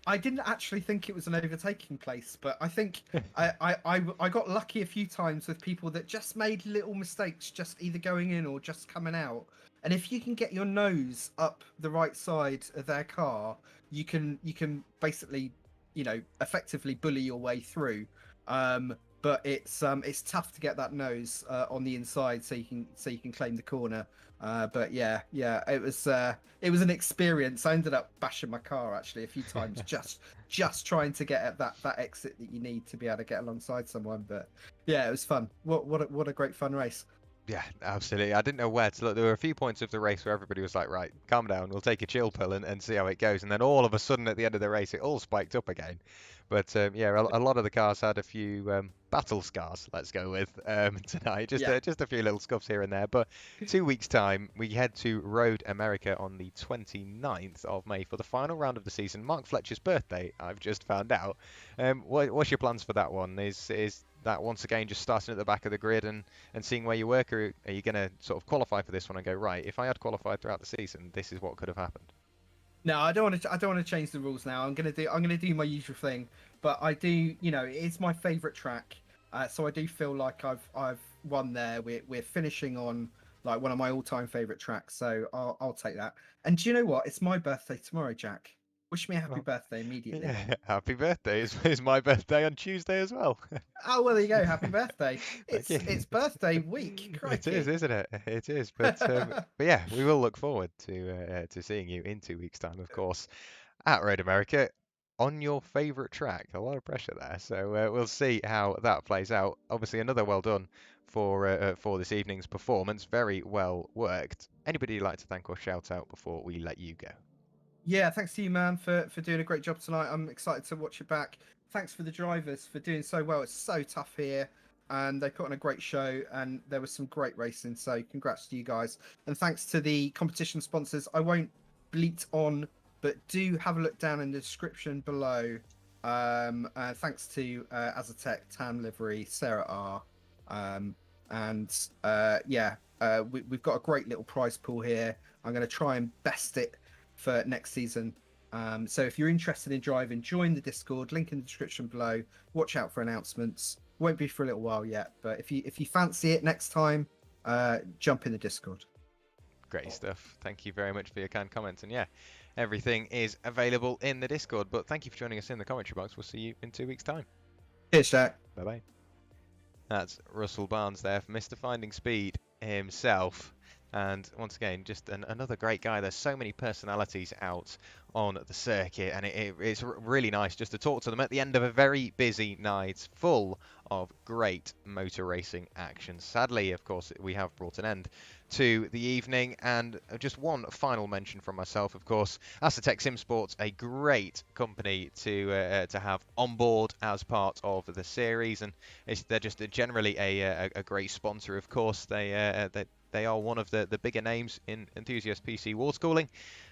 I didn't actually think it was an overtaking place, but I think I got lucky a few times with people that just made little mistakes, just either going in or just coming out. And if you can get your nose up the right side of their car, you can basically, effectively bully your way through. But it's tough to get that nose on the inside so you can claim the corner. But yeah, it was an experience. I ended up bashing my car actually a few times, just trying to get at that exit that you need to be able to get alongside someone. But yeah, it was fun. What a great fun race. Yeah, absolutely. I didn't know where to look. There were a few points of the race where everybody was like, right, calm down, we'll take a chill pill and see how it goes. And then all of a sudden at the end of the race, it all spiked up again. But yeah, a lot of the cars had a few battle scars, let's go with, tonight. Just a few little scuffs here and there. But 2 weeks' time, we head to Road America on the 29th of May for the final round of the season. Mark Fletcher's birthday, I've just found out. What's your plans for that one? Is that once again just starting at the back of the grid and seeing where you work, or are you going to sort of qualify for this one and go, right, if I had qualified throughout the season, this is what could have happened? No, I don't want to change the rules now. I'm gonna do my usual thing, but I do, it's my favourite track, so I do feel like I've won there. We're finishing on like one of my all-time favourite tracks, so I'll take that. And do you know what? It's my birthday tomorrow, Jack. Wish me a happy birthday immediately. Yeah, happy birthday. It's my birthday on Tuesday as well. Oh, well, there you go. Happy birthday. It's birthday week. Crikey. It is, isn't it? It is. But yeah, we will look forward to seeing you in 2 weeks' time, of course, at Road America on your favourite track. A lot of pressure there. So we'll see how that plays out. Obviously, another well done for this evening's performance. Very well worked. Anybody you'd like to thank or shout out before we let you go? Yeah, thanks to you, man, for doing a great job tonight. I'm excited to watch it back. Thanks for the drivers for doing so well. It's so tough here, and they put on a great show, and there was some great racing. So congrats to you guys, and thanks to the competition sponsors. I won't bleat on but do have a look down in the description below. Thanks to Azatec, Tam Livery, Sarah R. We've got a great little prize pool here. I'm going to try and best it for next season. So if you're interested in driving, join the Discord. Link in the description below. Watch out for announcements. Won't be for a little while yet, but if you fancy it next time, jump in the Discord. Great stuff. Thank you very much for your kind comments. And yeah, everything is available in the Discord. But thank you for joining us in the commentary box. We'll see you in 2 weeks' time. Cheers, Jack. Bye bye. That's Russell Barnes there for Mr. Finding Speed himself. And once again, just another great guy. There's so many personalities out on the circuit, and it's really nice just to talk to them at the end of a very busy night full of great motor racing action. Sadly, of course, we have brought an end to the evening, and just one final mention from myself, of course, Azatec Sim Sports, a great company to have on board as part of the series, and they're just generally a great sponsor. Of course, they are one of the bigger names in enthusiast PC water cooling,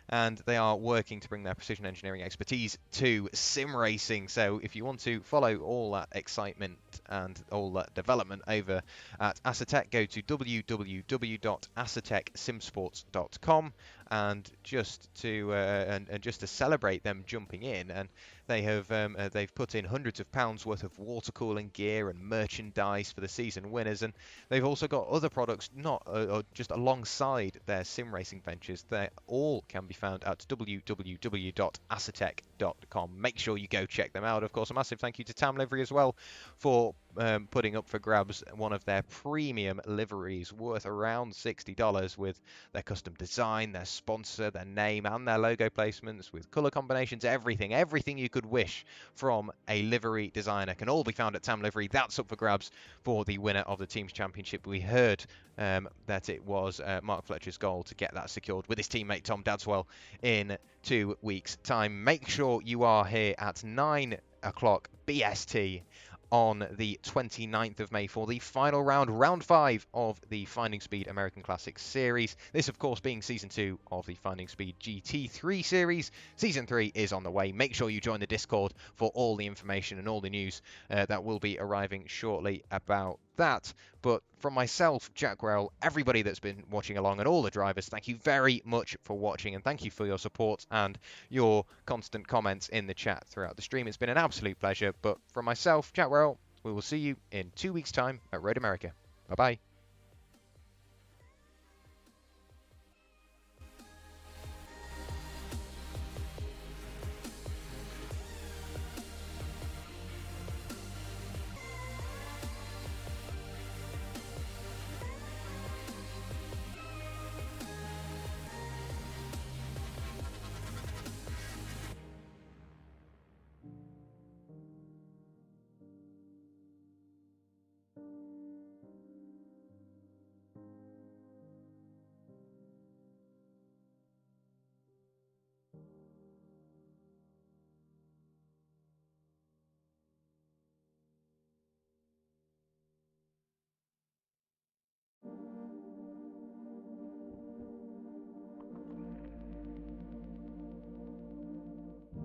and they are working to bring their precision engineering expertise to sim racing. So if you want to follow all that excitement and all that development over at Azatec, go to www.azatecsimsports.com, and just to celebrate them jumping in, and they've put in hundreds of pounds worth of water cooling gear and merchandise for the season winners, and they've also got other products just alongside their sim racing ventures. They all can be found at www.azatec.com. Make sure you go check them out. Of course, a massive thank you to Tam Livery as well for putting up for grabs one of their premium liveries worth around $60 with their custom design, their sponsor, their name, and their logo placements with color combinations. Everything you could wish from a livery designer can all be found at Tam Livery. That's up for grabs for the winner of the team's championship. We heard that it was Mark Fletcher's goal to get that secured with his teammate Tom Dadswell in 2 weeks' time. Make sure you are here at 9 o'clock BST on the 29th of May for the final round 5 of the Finding Speed American Classics series. This, of course, being Season 2 of the Finding Speed GT3 series. Season 3 is on the way. Make sure you join the Discord for all the information and all the news that will be arriving shortly about that. But from myself, Jack Werrell, everybody that's been watching along, and all the drivers, thank you very much for watching, and thank you for your support and your constant comments in the chat throughout the stream. It's been an absolute pleasure. But from myself, Jack Werrell, we will see you in 2 weeks' time at Road America. Bye-bye.